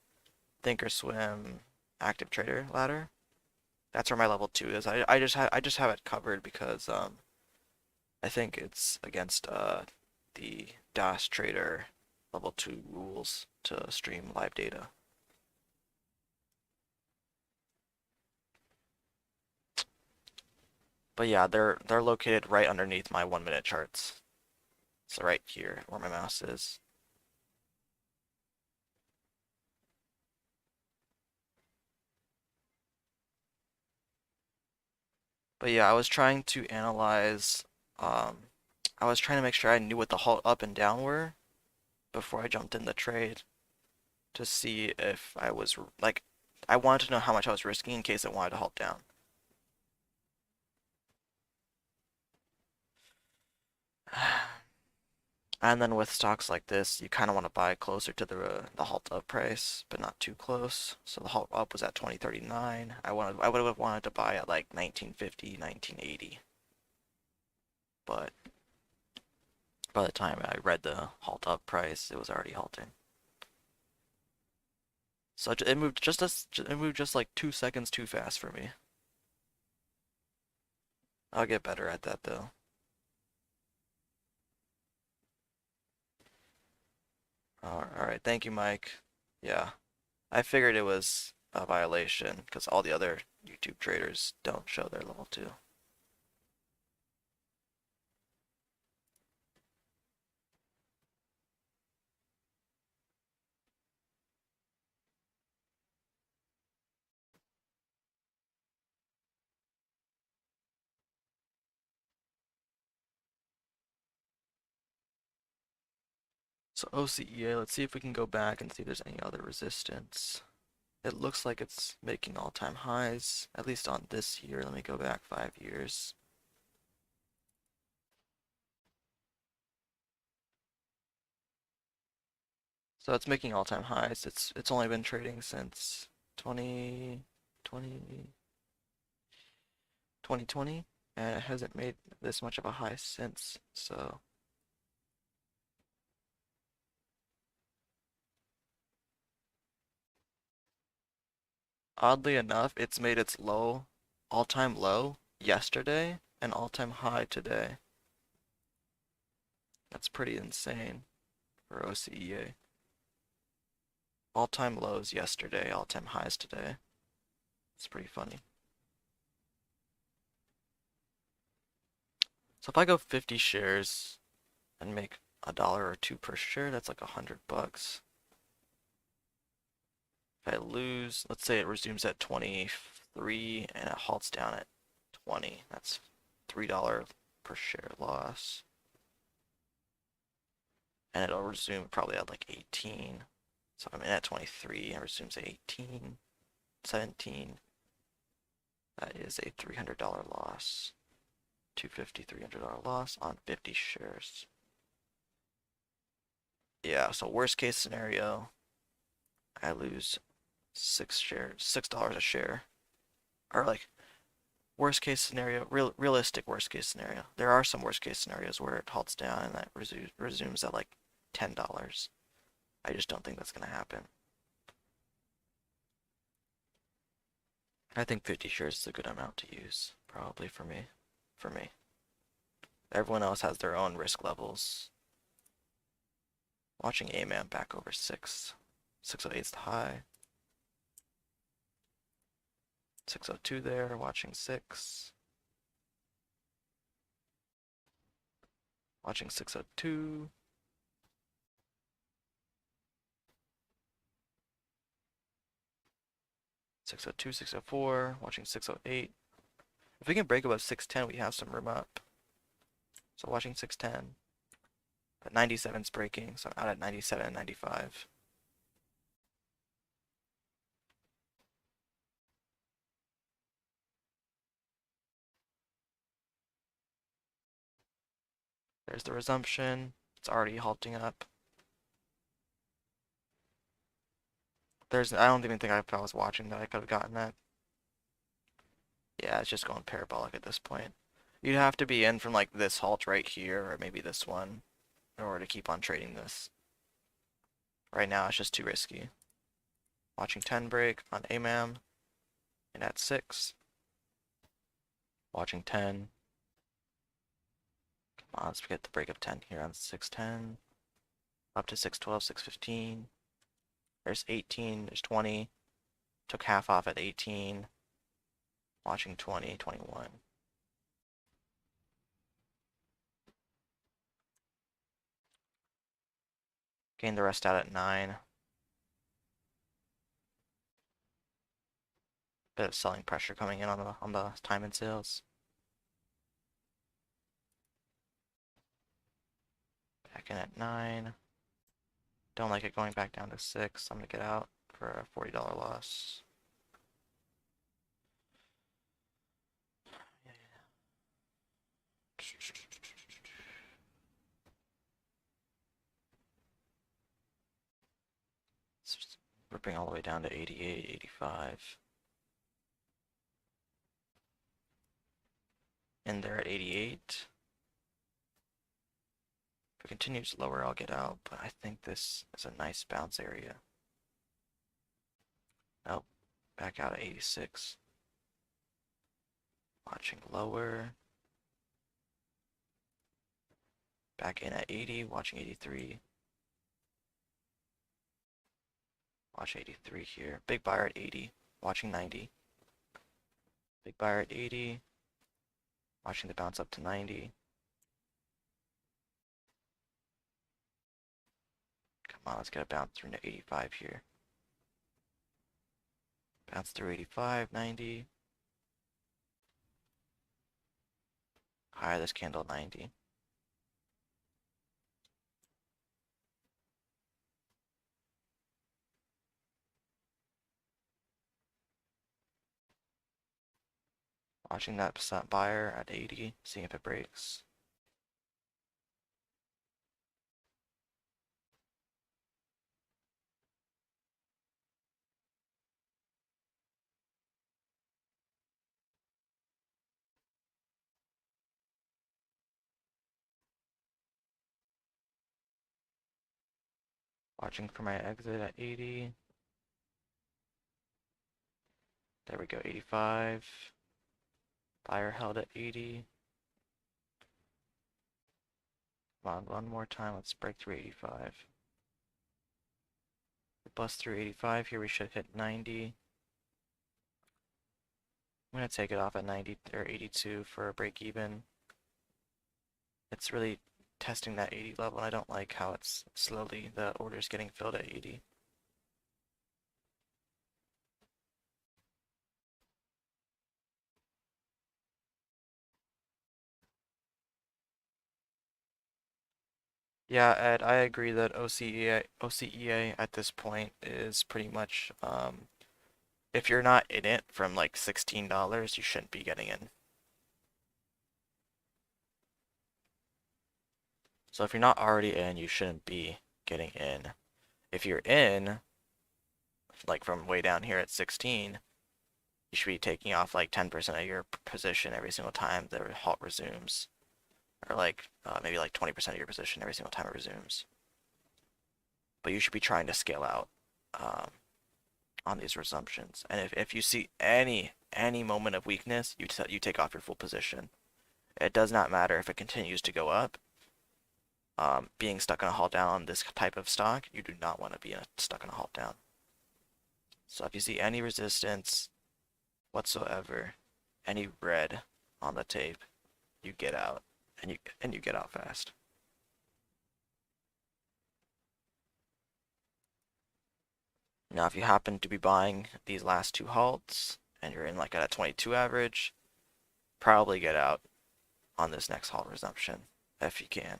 Thinkorswim active trader ladder. That's where my level 2 is. I just have it covered because I think it's against the DAS trader level 2 rules to stream live data. But yeah, they're located right underneath my 1-minute charts. So right here where my mouse is. But yeah, I was trying to analyze, I was trying to make sure I knew what the halt up and down were before I jumped in the trade to see if I was, like, I wanted to know how much I was risking in case it wanted to halt down. And then with stocks like this, you kind of want to buy closer to the halt up price, but not too close. So the halt up was at 2039. I would have wanted to buy at like 1950, 1980. But by the time I read the halt up price, it was already halting. So it moved just like 2 seconds too fast for me. I'll get better at that though. All right, thank you, Mike. Yeah, I figured it was a violation because all the other YouTube traders don't show their level 2. So OCEA, let's see if we can go back and see if there's any other resistance. It looks like it's making all-time highs, at least on this year. Let me go back 5 years. So it's making all-time highs. It's only been trading since 2020, 2020, and it hasn't made this much of a high since. So oddly enough, it's made its low, all-time low yesterday and all-time high today. That's pretty insane for OCEA. All-time lows yesterday, all-time highs today. It's pretty funny. So if I go 50 shares and make $1 or $2 per share, that's like $100. If I lose, let's say it resumes at 23 and it halts down at 20, that's $3 per share loss. And it'll resume probably at like 18. So I'm in at 23 and resumes at 18, 17. That is a $300 loss. 250, $300 loss on 50 shares. Yeah, so worst case scenario, I lose $6 a share. Or like worst case scenario, realistic worst case scenario. There are some worst case scenarios where it halts down and that resumes at like $10. I just don't think that's gonna happen. I think 50 shares is a good amount to use, probably for me. For me. Everyone else has their own risk levels. Watching AMAM back over 6. 608 is the high. 602 there, watching 6. Watching 602. 602, 604, watching 608. If we can break above 610, we have some room up. So watching 610. But 97 is breaking, so I'm out at 97 and 95. There's the resumption. It's already halting up. I don't even think if I was watching that I could have gotten that. Yeah, it's just going parabolic at this point. You'd have to be in from like this halt right here, or maybe this one, in order to keep on trading this. Right now, it's just too risky. Watching 10 break on AMAM, and at 6. Watching 10. Come on, let's get the break of 10 here on 610. Up to 612, 615. There's 18, there's 20. Took half off at 18. Watching 20, 21. Gained the rest out at 9. Bit of selling pressure coming in on the time and sales. Back in at 9. Don't like it going back down to 6. I'm gonna get out for a $40 loss. It's ripping all the way down to 88, 85. And they're at 88. If it continues lower, I'll get out, but I think this is a nice bounce area. Nope, back out at 86. Watching lower. Back in at 80, watching 83. Watch 83 here. Big buyer at 80, watching 90. Big buyer at 80, watching the bounce up to 90. Come on, let's get a bounce through to 85 here. Bounce through 85, 90. Higher this candle, 90. Watching that percent buyer at 80, seeing if it breaks. Watching for my exit at 80. There we go, 85. Buyer held at 80. Come on, one more time, let's break through 85. Bust through 85 here, we should hit 90. I'm going to take it off at 90 or 82 for a break even. It's really testing that 80 level, and I don't like how it's slowly, the order's getting filled at 80. Yeah, Ed, I agree that OCEA at this point is pretty much, if you're not in it from like $16, you shouldn't be getting in. So if you're not already in, you shouldn't be getting in. If you're in, like from way down here at 16, you should be taking off like 10% of your position every single time the halt resumes. Or like maybe like 20% of your position every single time it resumes. But you should be trying to scale out on these resumptions. And if you see any moment of weakness, you take off your full position. It does not matter if it continues to go up. Being stuck in a halt down on this type of stock, you do not want to be stuck in a halt down. So if you see any resistance whatsoever, any red on the tape, you get out, and you get out fast. Now, if you happen to be buying these last two halts and you're in like at a 22 average, probably get out on this next halt resumption if you can.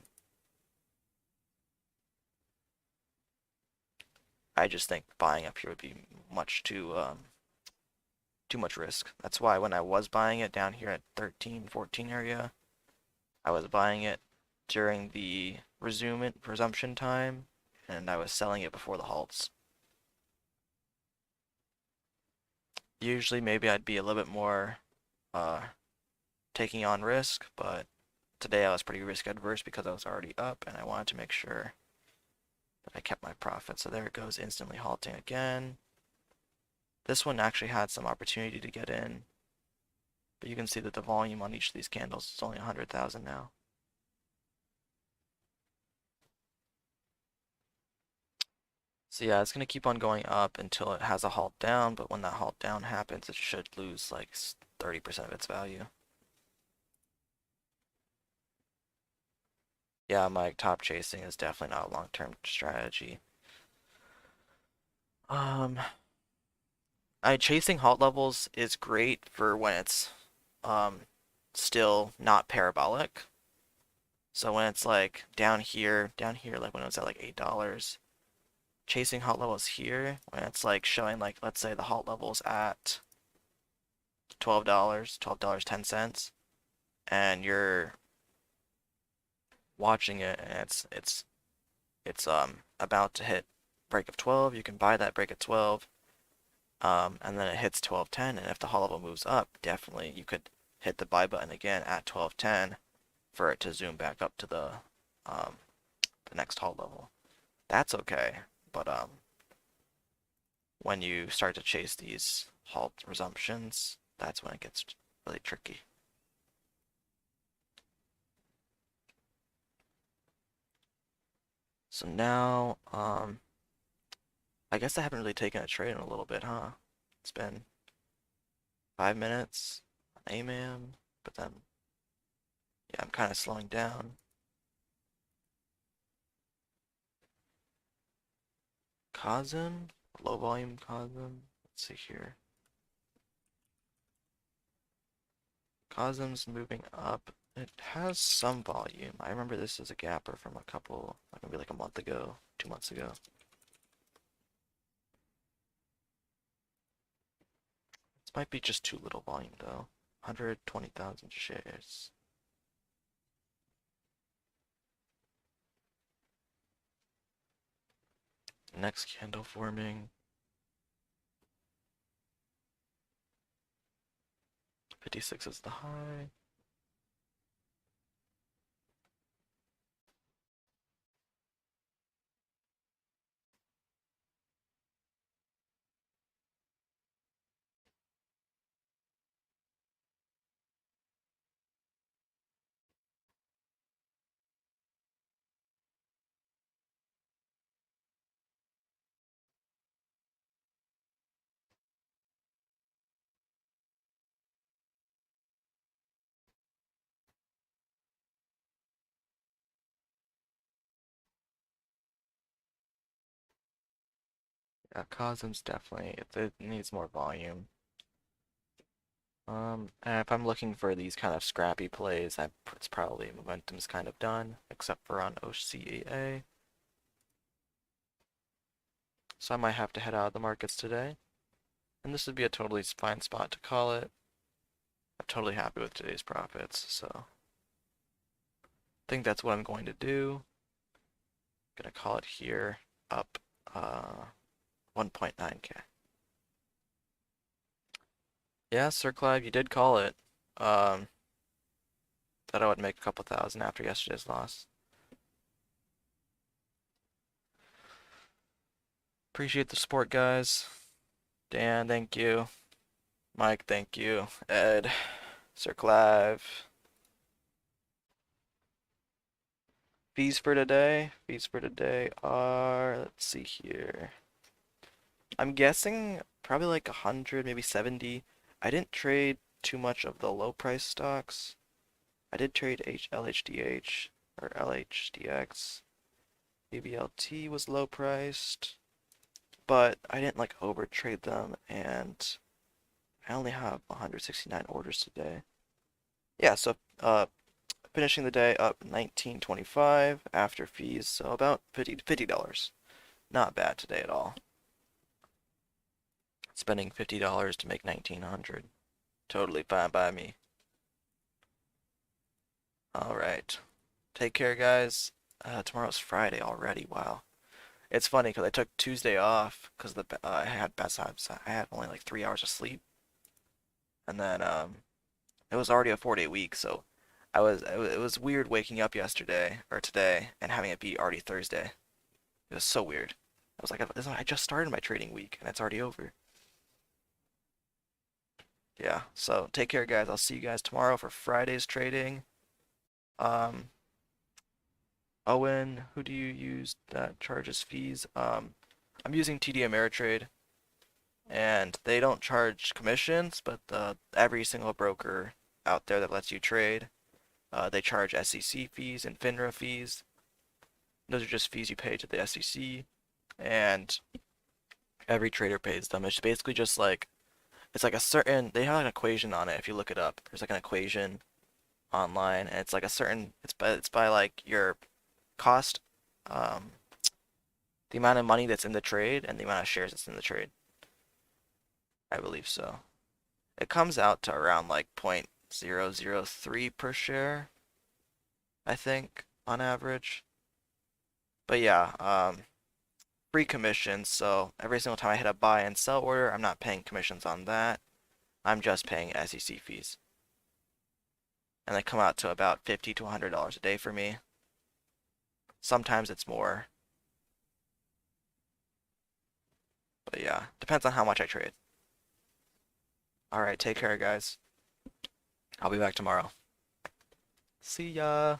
I just think buying up here would be much too much risk. That's why when I was buying it down here at 13, 14 area, I was buying it during the resumption time, and I was selling it before the halts. Usually maybe I'd be a little bit more taking on risk, but today I was pretty risk adverse because I was already up and I wanted to make sure that I kept my profit. So there it goes, instantly halting again. This one actually had some opportunity to get in, but you can see that the volume on each of these candles is only 100,000 now. So yeah, it's going to keep on going up until it has a halt down, but when that halt down happens, it should lose like 30% of its value. Yeah, my top chasing is definitely not a long-term strategy. Chasing halt levels is great for when it's still not parabolic. So when it's like down here, like when it was at like $8, chasing halt levels here, when it's like showing like, let's say the halt level's at $12.10, and you're watching it and it's about to hit break of 12, you can buy that break at 12, and then it hits 12.10, and if the halt level moves up, definitely you could hit the buy button again at 12.10 for it to zoom back up to the next halt level. That's okay, but when you start to chase these halt resumptions, that's when it gets really tricky. So now, I guess I haven't really taken a trade in a little bit, huh? It's been 5 minutes on AMAM, but then, yeah, I'm kind of slowing down. Cosm? Low volume Cosm? Let's see here. Cosm's moving up. It has some volume. I remember this as a gapper from a couple, like maybe like a month ago, 2 months ago. This might be just too little volume though. 120,000 shares. Next candle forming. 56 is the high. Yeah, Cosm's definitely, it needs more volume. And if I'm looking for these kind of scrappy plays, it's probably momentum's kind of done, except for on OCAA. So I might have to head out of the markets today. And this would be a totally fine spot to call it. I'm totally happy with today's profits, so I think that's what I'm going to do. I'm gonna call it here, up 1.9k. Yeah, Sir Clive, you did call it. Um, Thought I would make a couple thousand after yesterday's loss. Appreciate the support, guys. Dan, thank you. Mike, thank you. Ed, Sir Clive. Fees for today? Fees for today are, let's see here. I'm guessing probably like 100, maybe 70. I didn't trade too much of the low price stocks. I did trade LHDH or LHDX. ABLT was low priced, but I didn't like over trade them, and I only have 169 orders today. Yeah, so finishing the day up 19.25 after fees, so about $50. Not bad today at all. Spending $50 to make 1900. Totally fine by me. All right. Take care, guys. Tomorrow's Friday already. Wow. It's funny because I took Tuesday off because I had bad times. I had only like 3 hours of sleep, and then it was already a 4-day week, so it was weird waking up yesterday or today and having it be already Thursday. It was so weird. I was like, I just started my trading week and it's already over. Yeah. So take care, guys. I'll see you guys tomorrow for Friday's trading. Um, Owen, who do you use that charges fees? I'm using TD Ameritrade, and they don't charge commissions, but every single broker out there that lets you trade, they charge SEC fees and FINRA fees. Those are just fees you pay to the SEC, and every trader pays them. It's basically just like it's like a certain they have like an equation on it. If you look it up, there's like an equation online, and it's like a certain it's by like your cost, um, the amount of money that's in the trade and the amount of shares that's in the trade. I believe so. It comes out to around like 0.003 per share, I think, on average. But yeah, free commissions. So every single time I hit a buy and sell order, I'm not paying commissions on that. I'm just paying SEC fees. And they come out to about $50 to $100 a day for me. Sometimes it's more. But yeah, depends on how much I trade. All right, take care, guys. I'll be back tomorrow. See ya.